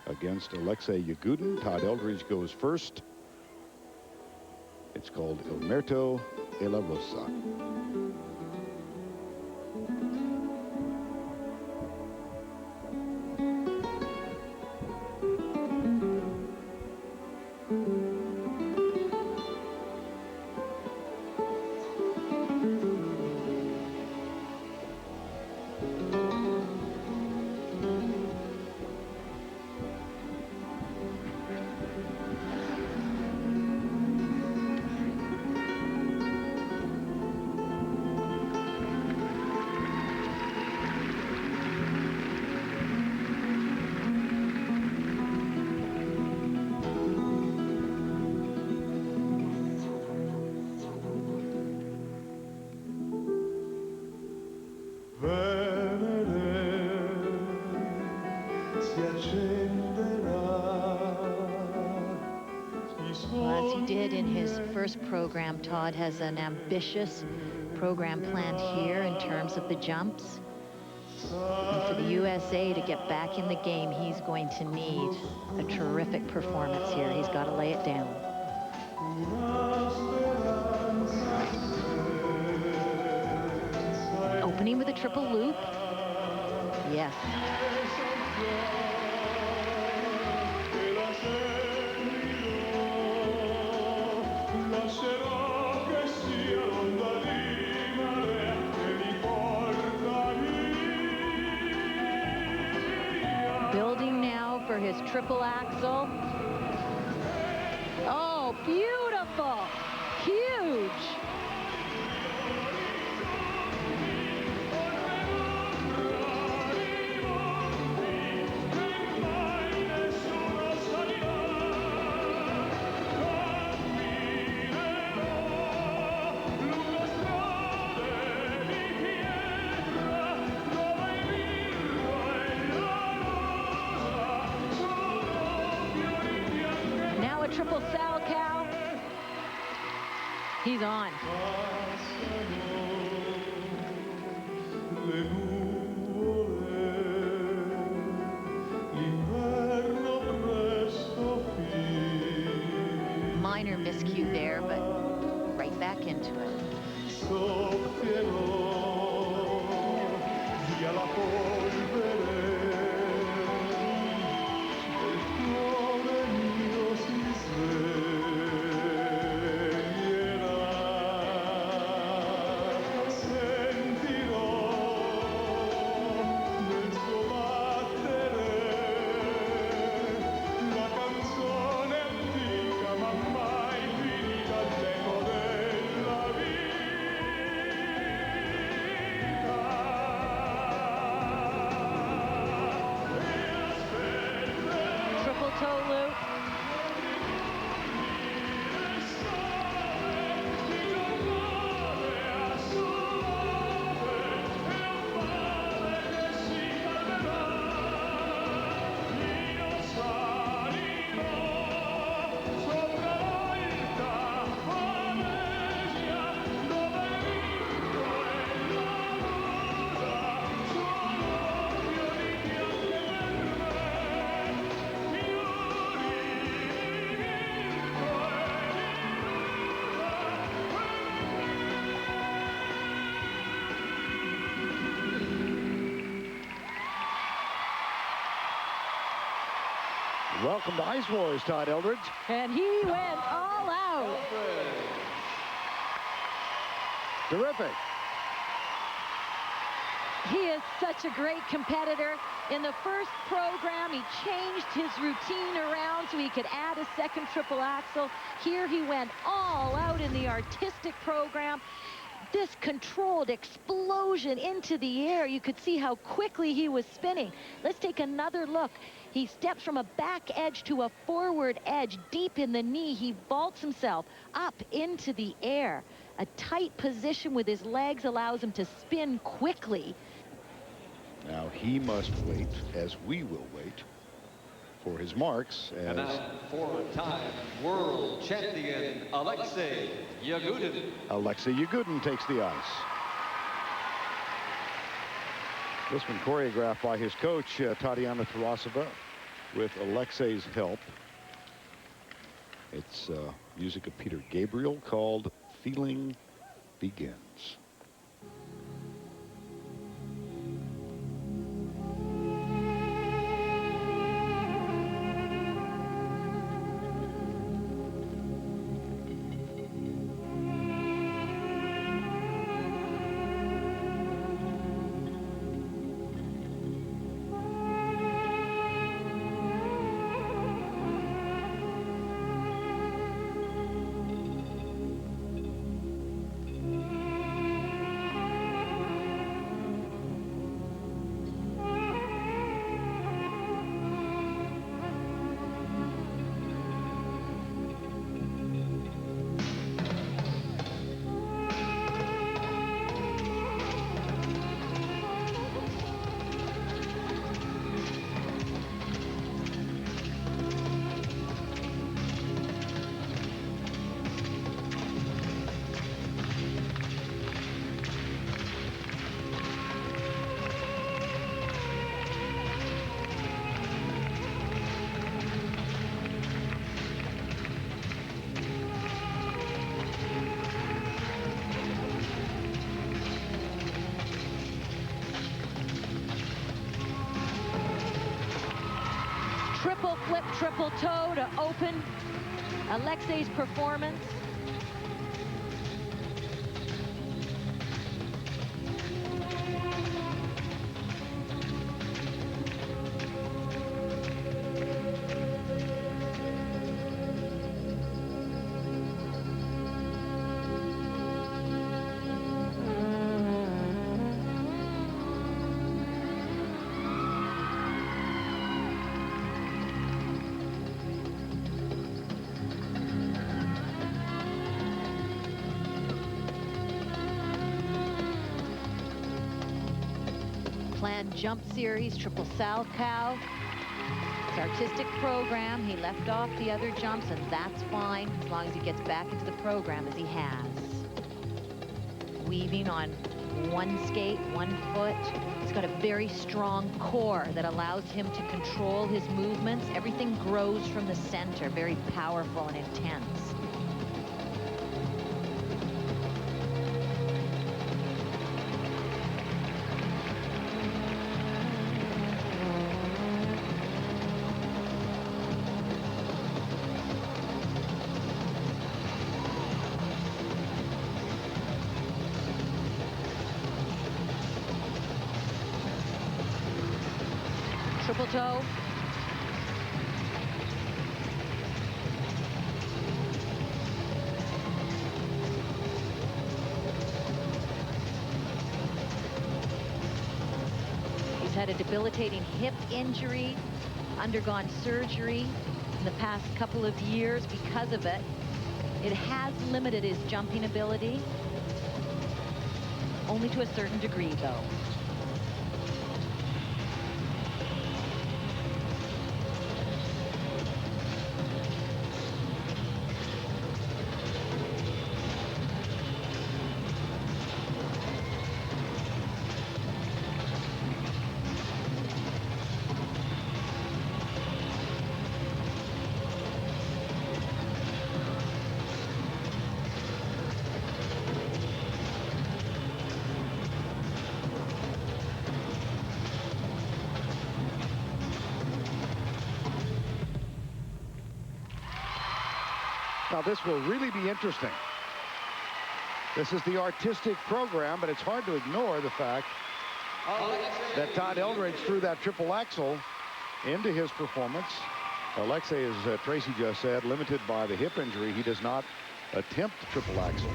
against Alexei Yagudin. Todd Eldridge goes first. It's called El Muerto de la Rosa. As he did in his first program, Todd has an ambitious program planned here in terms of the jumps. And for the USA to get back in the game, he's going to need a terrific performance here. He's got to lay it down. Opening with a triple loop. Yes. Building now for his triple axel. Oh, beautiful. Huge. Triple Sal Cow. He's on. Minor miscue there, but right back into it. Welcome to Ice Wars, Todd Eldredge. And he went all out. Terrific. He is such a great competitor. In the first program, he changed his routine around so he could add a second triple axel. Here he went all out in the artistic program. This controlled explosion into the air. You could see how quickly he was spinning. Let's take another look. He steps from a back edge to a forward edge, deep in the knee. He vaults himself up into the air. A tight position with his legs allows him to spin quickly. Now he must wait, as we will wait, for his marks. And now, four-time world champion Alexei Yagudin. Alexei Yagudin takes the ice. This one choreographed by his coach, Tatiana Tarasova, with Alexei's help. It's music of Peter Gabriel called Feeling Begins. Triple flip, triple toe to open Alexei's performance. Planned jump series, triple Salchow. It's artistic program. He left off the other jumps, and that's fine as long as he gets back into the program as he has. Weaving on one skate, 1 foot. He's got a very strong core that allows him to control his movements. Everything grows from the center, very powerful and intense. Triple toe. He's had a debilitating hip injury, undergone surgery in the past couple of years because of it. It has limited his jumping ability, only to a certain degree, though. Now, this will really be interesting. This is the artistic program, but it's hard to ignore the fact that Todd Eldredge threw that triple axel into his performance. Alexei, as Tracy just said, limited by the hip injury. He does not attempt the triple axel.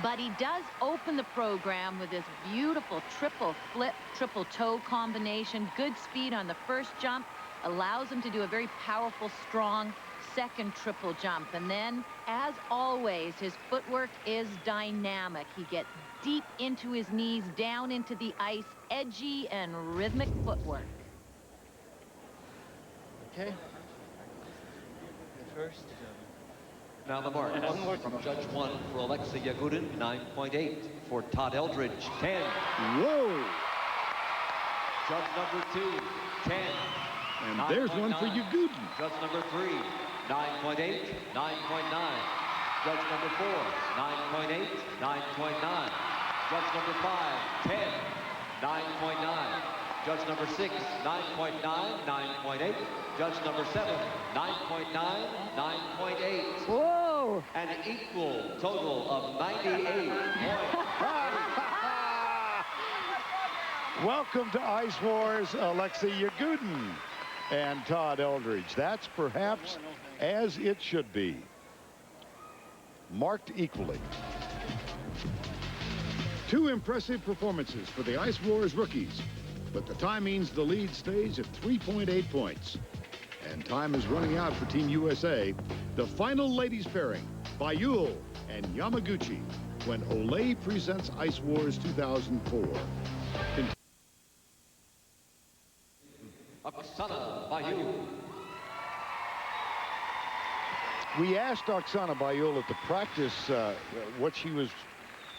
But he does open the program with this beautiful triple flip, triple toe combination. Good speed on the first jump. Allows him to do a very powerful, strong second triple jump. And then, as always, his footwork is dynamic. He gets deep into his knees, down into the ice, edgy and rhythmic footwork. Okay. First. Now the mark from Judge 1 for Alexei Yagudin, 9.8. For Todd Eldredge, 10. Whoa! Judge number 2, 10. And there's one for Yagudin. Judge number 3, 9.8, 9.9. Judge number 4, 9.8, 9.9. Judge number 5, 10, 9.9. Judge number 6, 9.9, 9.8. Judge number 7, 9.9, 9.8. Whoa! An equal total of 98 points. Welcome to Ice Wars, Alexei Yagudin and Todd Eldredge. That's perhaps as it should be. Marked equally. Two impressive performances for the Ice Wars rookies. But the time means the lead stays at 3.8 points. And time is running out for Team USA. The final ladies pairing, Bayul and Yamaguchi, when Olay presents Ice Wars 2004. Oksana Bayul. We asked Oksana Bayul at the practice what she was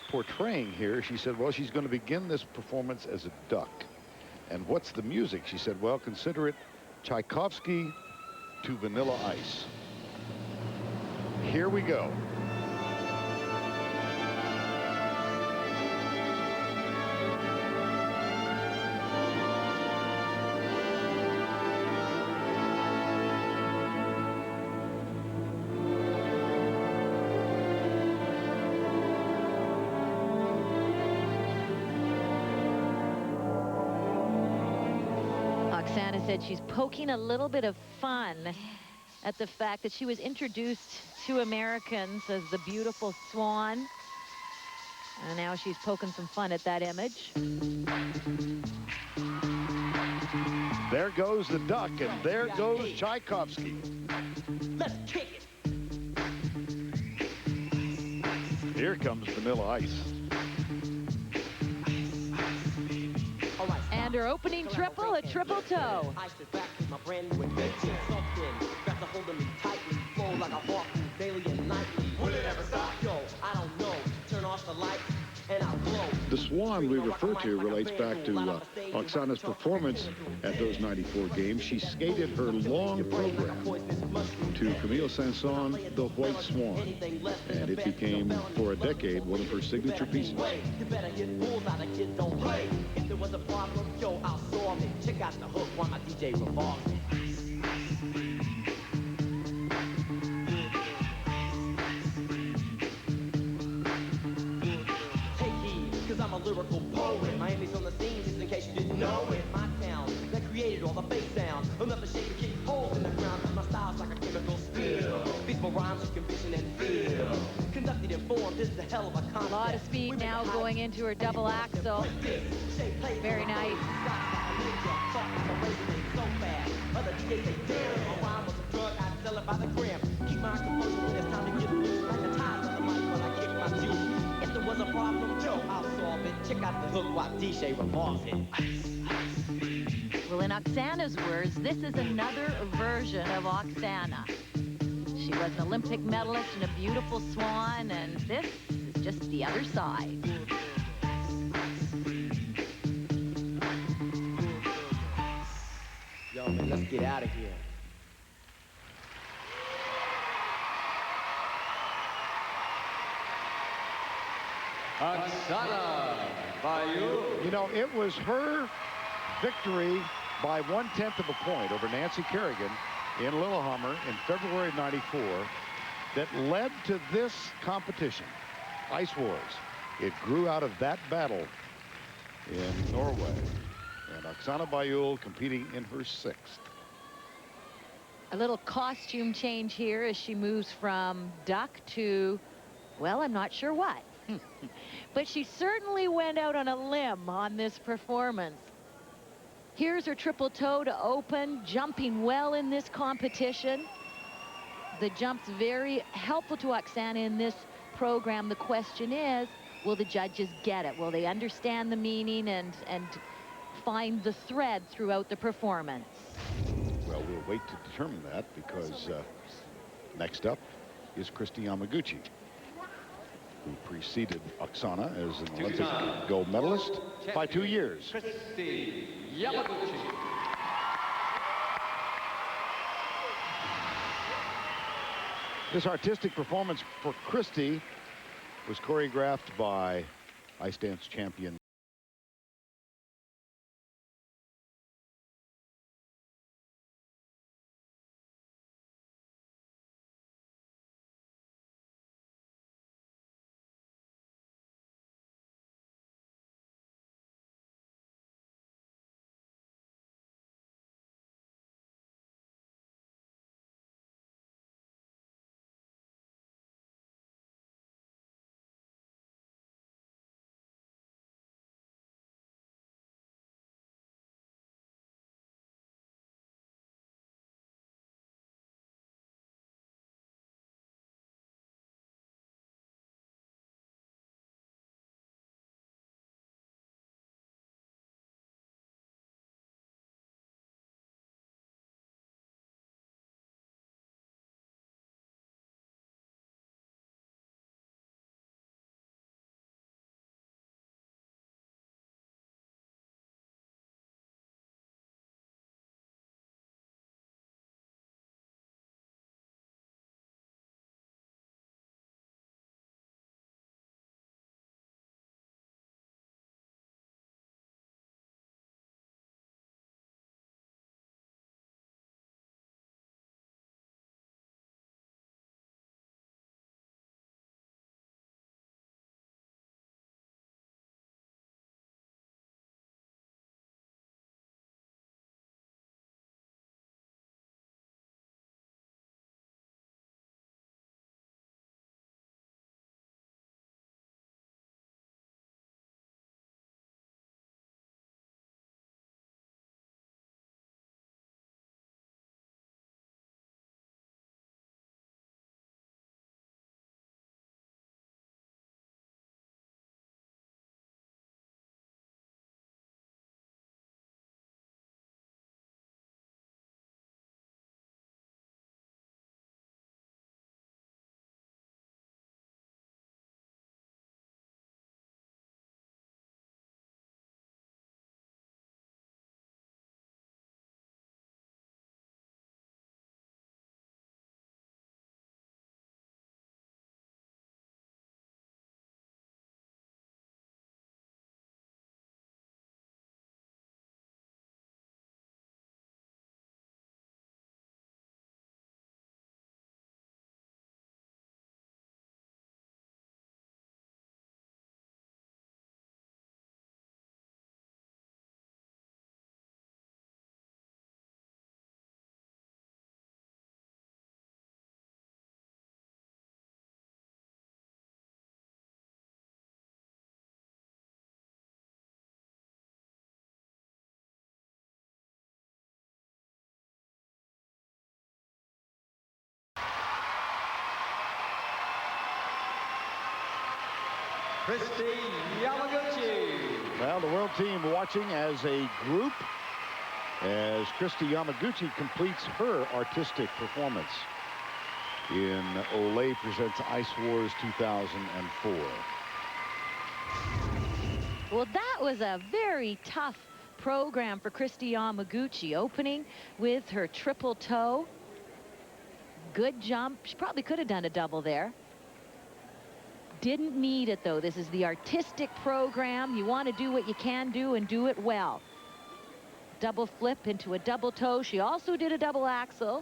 portraying here. She said, well, she's going to begin this performance as a duck. And what's the music? She said, well, consider it Tchaikovsky to Vanilla Ice. Here we go. Oksana said she's poking a little bit of fun at the fact that she was introduced to Americans as the beautiful swan. And now she's poking some fun at that image. There goes the duck, and there goes Tchaikovsky. Let's kick it. Here comes Vanilla Ice. And her opening triple, a triple toe. I sit back with my brand new invention, something grabs a hold of me tightly, flow like a harpoon daily and nightly. Will it ever stop? Yo, I don't know. Turn off the lights and I'll blow. The swan we refer to relates back to Oksana's performance at those 94 games. She skated her long program to Camille Saint-Saëns, The White Swan, and it became, for a decade, one of her signature pieces. You better hit bulls out of kids don't play. If there was a problem, yo, I'll solve it. Check out the hook while my DJ revolves it. I'm a lyrical poet. Miami's on the scene, just in case you didn't know it. My town that created all the bass sound. Enough to shake and kick holes in the ground. Cause my style's like a chemical spill. Peaceful rhymes with conviction and feel. Conducted and formed, this is a hell of a concept. A lot of speed now going into her double axel. Very nice. Other DJs say, damn, my rhyme was a drug. I'd sell it by the gram. Keep my composure when it's time to get loose. Like the ties on the mic when I kick my juice. If there was a problem, yo, I'll solve it. Check out the hook while DJ revolves it. Well, in Oksana's words, this is another version of Oksana. She was an Olympic medalist and a beautiful swan, and this is just the other side. Yo, man, let's get out of here. Oksana Bayul. You know, it was her victory by 1/10 of a point over Nancy Kerrigan in Lillehammer in February of '94 that led to this competition, Ice Wars. It grew out of that battle in Norway. And Oksana Baiul competing in her 6th. A little costume change here as she moves from duck to, well, I'm not sure what. But she certainly went out on a limb on this performance. Here's her triple toe to open, jumping well in this competition. The jump's very helpful to Oksana in this program. The question is, will the judges get it? Will they understand the meaning and find the thread throughout the performance? Well, we'll wait to determine that, because next up is Kristi Yamaguchi, who preceded Oksana as an Olympic gold medalist by 2 years. Kristi Yamaguchi. This artistic performance for Kristi was choreographed by ice dance champion Kristi Yamaguchi. Well, the world team watching as a group as Kristi Yamaguchi completes her artistic performance in Olay Presents Ice Wars 2004. Well, that was a very tough program for Kristi Yamaguchi, opening with her triple toe. Good jump. She probably could have done a double there. Didn't need it, though. This is the artistic program. You want to do what you can do and do it well. Double flip into a double toe. She also did a double axel.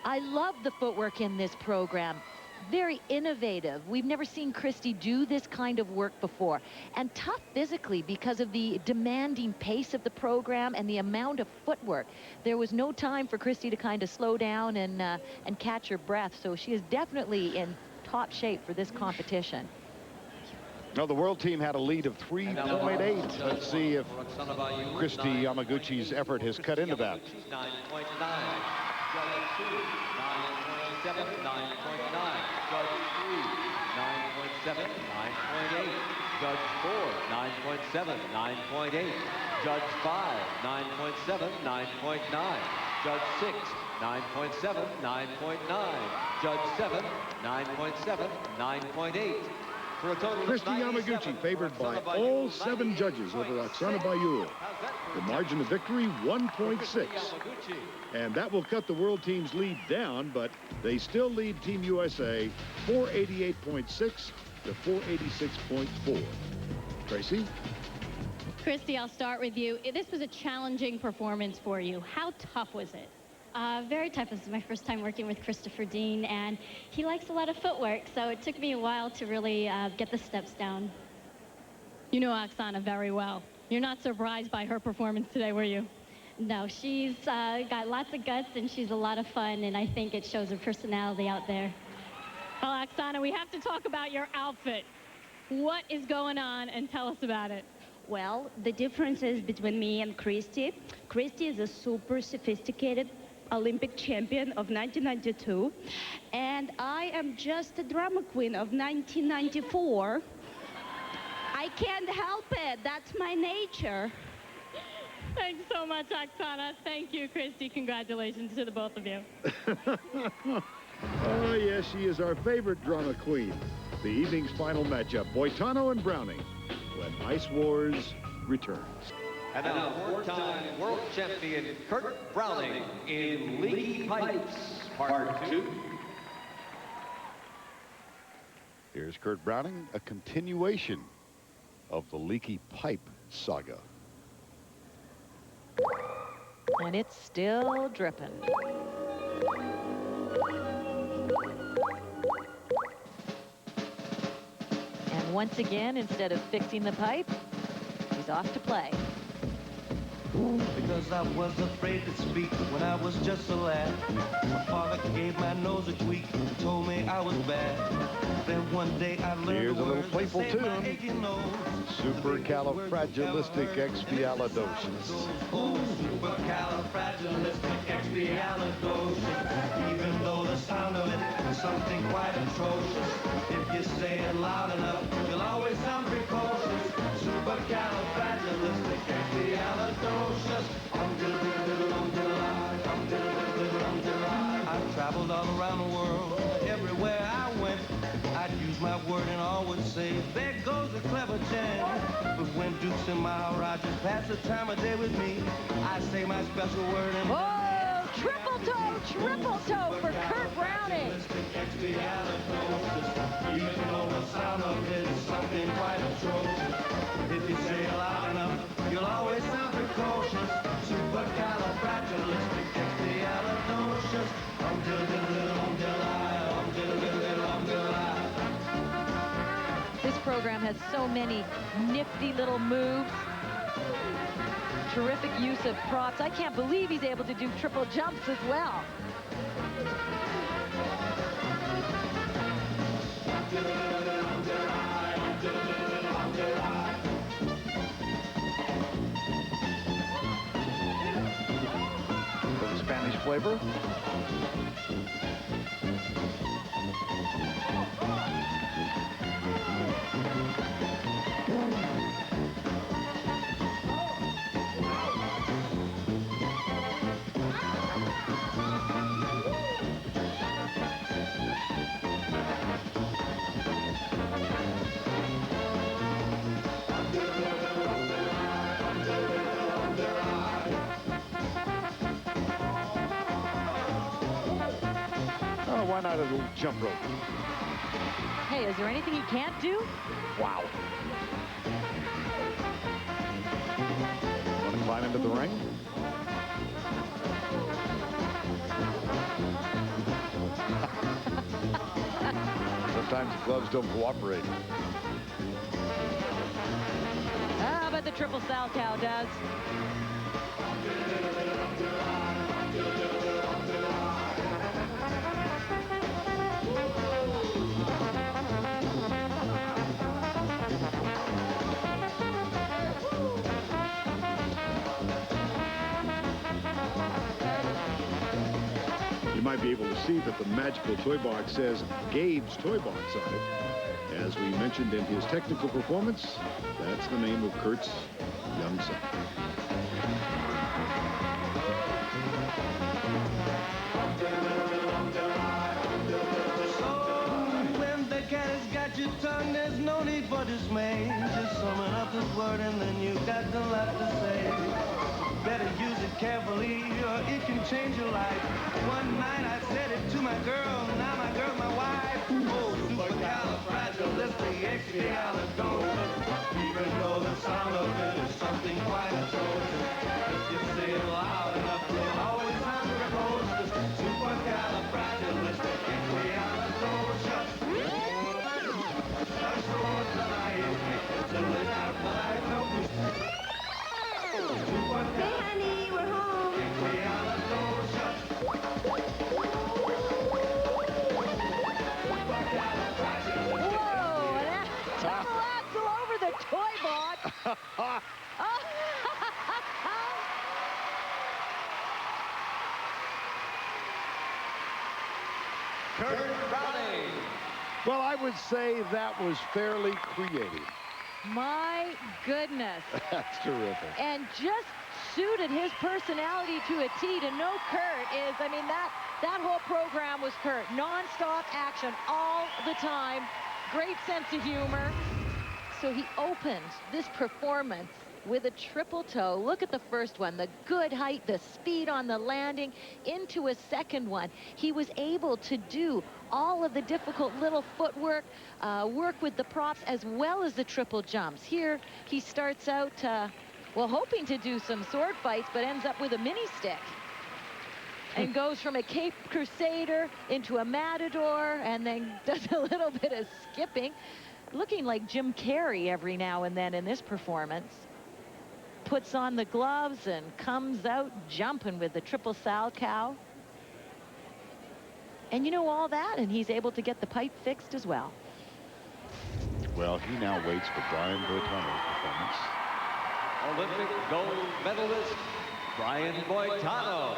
I love the footwork in this program. Very innovative. We've never seen Christy do this kind of work before. And tough physically because of the demanding pace of the program and the amount of footwork. There was no time for Christy to kind of slow down and catch her breath. So she is definitely in top shape for this competition. Now, the world team had a lead of 3.8. Let's see if Christy Yamaguchi's effort has cut into that. 9.9. Judge 2, 9.7, 9.9. Judge 3, 9.7, 9.8. Judge 4, 9.7, 9.8. Judge 5, 9.7, 9.9. Judge 6, 9.7, 9.9. Judge 7, 9.7, 9.8. For a total Christy Yamaguchi favored by all 7 judges over Oksana Baiul. The margin of victory, 1.6. And that will cut the world team's lead down, but they still lead Team USA 488.6 to 486.4. Tracy? Christy, I'll start with you. This was a challenging performance for you. How tough was it? Very tough. This is my first time working with Christopher Dean, and he likes a lot of footwork, so it took me a while to really get the steps down. You know Oksana very well. You're not surprised by her performance today, were you? No, she's got lots of guts, and she's a lot of fun, and I think it shows her personality out there. Well, Oksana, we have to talk about your outfit. What is going on, and tell us about it. Well, the difference is between me and Christy. Christy is a super sophisticated Olympic champion of 1992, and I am just a drama queen of 1994. I can't help it. That's my nature. Thanks so much, Oksana. Thank you, Christy. Congratulations to the both of you. Oh, yes, she is our favorite drama queen. The evening's final matchup, Boitano and Browning, when Ice Wars returns. And now, four-time world champion Kurt Browning in leaky pipes, part 2. Here's Kurt Browning, a continuation of the leaky pipe saga. And it's still dripping. And once again, instead of fixing the pipe, he's off to play. Because I was afraid to speak when I was just a lad. My father gave my nose a tweak and told me I was bad. Then one day I learned Here's a little words playful that saved my tune. aching nose. Supercalifragilisticexpialidocious. Oh, supercalifragilisticexpialidocious. Even though the sound of it is something quite atrocious. If you say it loud enough, you'll always sound precocious. Supercalifragilisticexpialidocious. I've traveled all around the world. Everywhere I went, I'd use my word and all would say, there goes a clever gent. But when Dukes and Maharajas pass the time of day with me, I say my special word and... Oh, triple toe for Kurt Browning. Even though the sound of it is something quite atrocious. If you say it loud enough, you'll always sound precocious. Supercalifragilisticexpialidocious. This program has so many nifty little moves. Terrific use of props. I can't believe he's able to do triple jumps as well. Some Spanish flavor. Why not a little jump rope? Hey, is there anything he can't do? Wow. Want to climb into the ring? gloves don't cooperate. Ah, but the triple Salchow does. You might be able to see that the magical toy box says Gabe's Toy Box on it. As we mentioned in his technical performance, that's the name of Kurt's young son. When the cat has got your tongue, there's no need for dismay. Just summon up this word and then you've got a lot to say. Better use it carefully or it can change your life. One night I said it to my girl, now my girl's my wife. Oh, supercalifragilisticexpialidocious. Even though the sound of it is something quite atrocious. If you say it loud enough, you'll always sound precocious. Supercalifragilisticexpialidocious. That's the one that I hate. So look out for that focus. Hey, honey, we're home. Whoa, that double axle over the toy box. Kurt Browning. Well, I would say that was fairly creative. My goodness. That's terrific. And just suited his personality to a T. To know Kurt is, I mean, that whole program was Kurt. Non-stop action all the time. Great sense of humor. So he opened this performance with a triple toe. Look at the first one, the good height, the speed on the landing, into a second one. He was able to do all of the difficult little footwork, work with the props as well as the triple jumps. Here he starts out, well, hoping to do some sword fights, but ends up with a mini stick. And goes from a Cape Crusader into a Matador, and then does a little bit of skipping, looking like Jim Carrey every now and then in this performance. Puts on the gloves and comes out jumping with the triple Salchow. And you know all that, and he's able to get the pipe fixed as well. Well, he now waits for Brian Boitano's performance. Olympic gold medalist, Brian Boitano.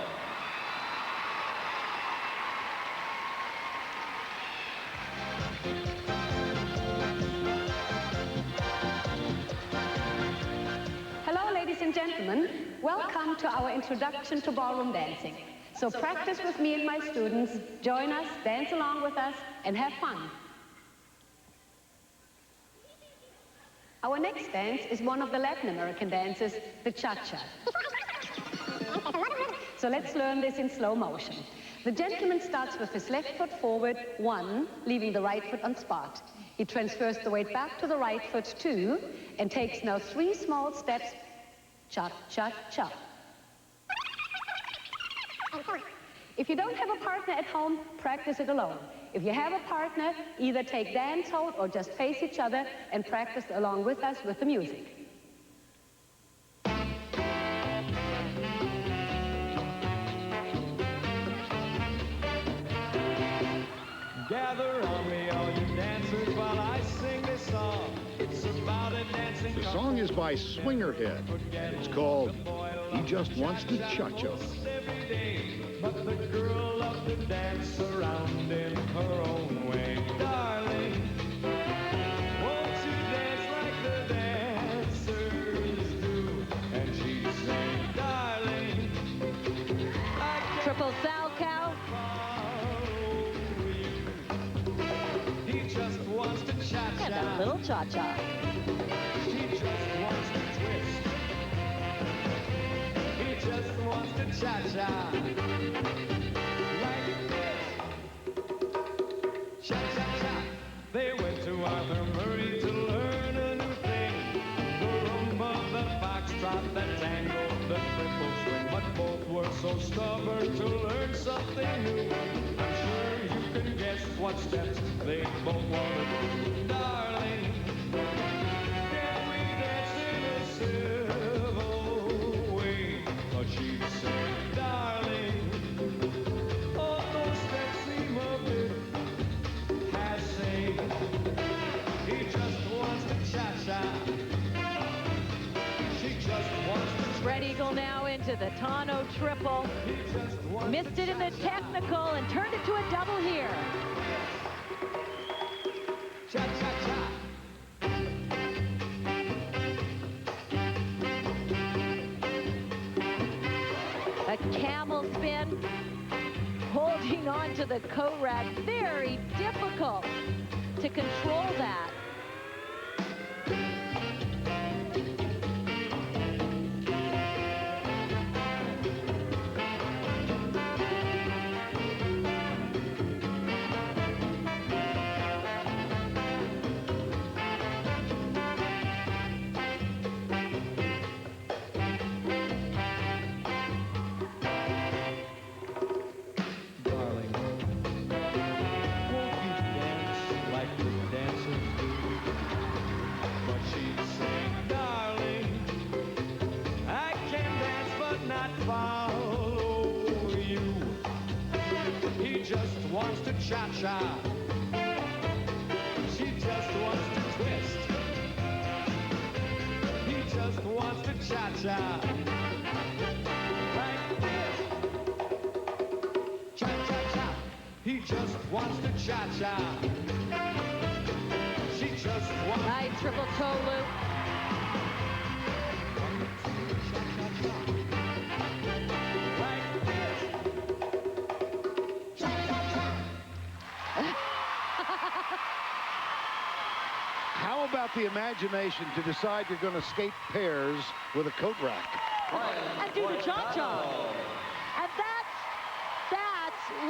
Hello, ladies and gentlemen. Welcome to our introduction to ballroom dancing. So practice with me and my students. Join us, dance along with us, and have fun. Our next dance is one of the Latin American dances, the cha-cha. So let's learn this in slow motion. The gentleman starts with his left foot forward, 1, leaving the right foot on spot. He transfers the weight back to the right foot, 2, and takes now 3 small steps, cha-cha-cha. If you don't have a partner at home, practice it alone. If you have a partner, either take dance hold or just face each other and practice along with us with the music. Gather on me, all you dancers, while I sing this song. It's about a dancing. The song is by Swingerhead. It's called He Just Wants to Cha-Cha. But the girl loved to dance around in her own way. Darling, won't you dance like the dancers do? And she'd say, darling, I can't Triple Salchow. He just wants to cha-cha. And a little cha-cha. He just wants to twist. He just wants to cha-cha. Like this. Cha-cha-cha. They went to Arthur Murray to learn a new thing. The rumba, the foxtrot, the tango, the triple swing. But both were so stubborn to learn something new. I'm sure you can guess one step they both wanted. Darling, can we dance in a civil way? But she said, darling, all those steps seem a bit passé. He just wants to cha-cha. She just wants to. Spread eagle now into the tonneau triple. Missed it in the technical and turned it to a double here. Cha-cha-cha. A camel spin, holding on to the coat rack. Very difficult to control that. Wants to cha-cha. She just wants to twist. He just wants to cha-cha. Like this. Cha-cha-cha. He just wants to cha-cha. She just wants... Nice triple toe loop. How about the imagination to decide you're going to skate pairs with a coat rack? And do the cha-cha. And that's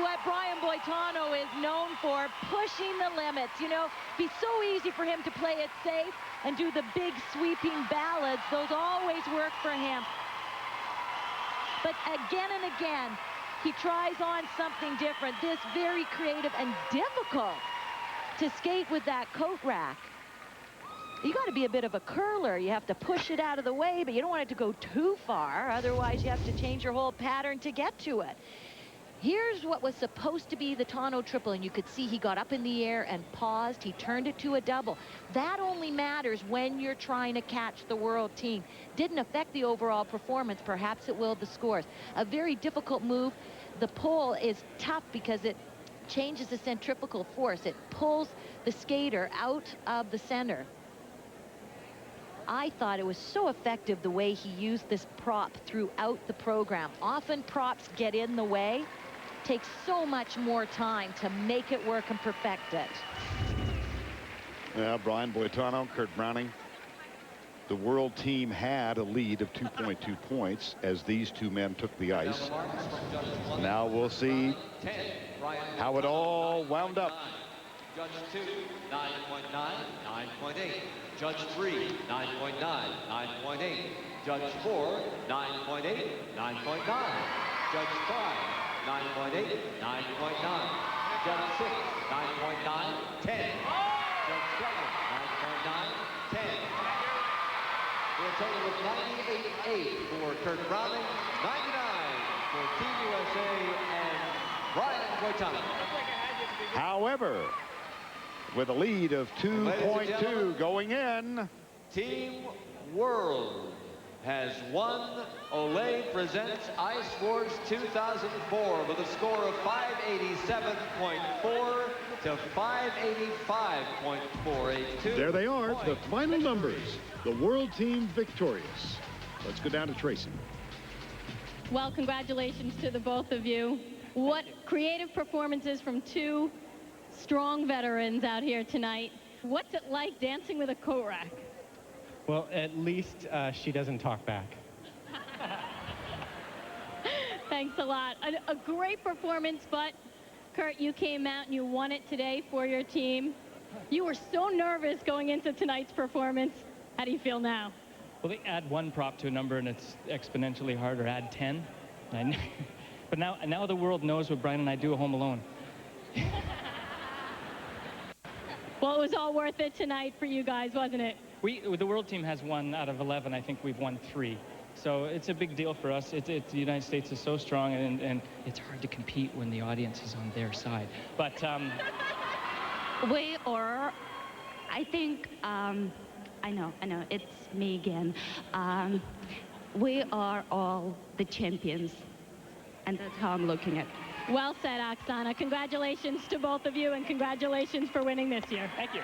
what Brian Boitano is known for, pushing the limits. You know, it'd be so easy for him to play it safe and do the big sweeping ballads. Those always work for him. But again and again, he tries on something different. This very creative and difficult to skate with that coat rack. You got to be a bit of a curler. You have to push it out of the way, but you don't want it to go too far. Otherwise, you have to change your whole pattern to get to it. Here's what was supposed to be the tonneau triple, and you could see he got up in the air and paused. He turned it to a double. That only matters when you're trying to catch the world team. Didn't affect the overall performance. Perhaps it will the scores. A very difficult move. The pull is tough because it changes the centrifugal force. It pulls the skater out of the center. I thought it was so effective the way he used this prop throughout the program. Often props get in the way. Takes so much more time to make it work and perfect it. Yeah, Brian Boitano, Kurt Browning. The world team had a lead of 2.2 points as these two men took the ice. Now we'll see how it all wound up. Judge 2, 9.9, 9.8. Judge 3, 9.9, 9.8. Judge 4, 9.8, 9.9. Judge 5, 9.8, 9.9. Judge 6, 9.9, 10. Judge 7, 9.9, 10. For a total of 98.8 for Kurt Browning, 99 for Team USA and Brian Boitano. However, with a lead of 2.2 going in, Team World has won Olay Presents Ice Wars 2004 with a score of 587.4 to 585.482. There they are, the final numbers. The world team victorious. Let's go down to Tracy. Well, congratulations to the both of you. What creative performances from two strong veterans out here tonight. What's it like dancing with a coat rack? Well, at least she doesn't talk back. Thanks a lot. A great performance, but Kurt, you came out and you won it today for your team. You were so nervous going into tonight's performance. How do you feel now? Well, they add one prop to a number and it's exponentially harder. Add 10. But now the world knows what Brian and I do at home alone. Well, it was all worth it tonight for you guys, wasn't it? The world team has 1 out of 11. I think we've won 3. So it's a big deal for us. The United States is so strong, and it's hard to compete when the audience is on their side. But we are, I think, I know, it's me again. We are all the champions, and that's how I'm looking at it. Well said, Oksana. Congratulations to both of you, and congratulations for winning this year. Thank you.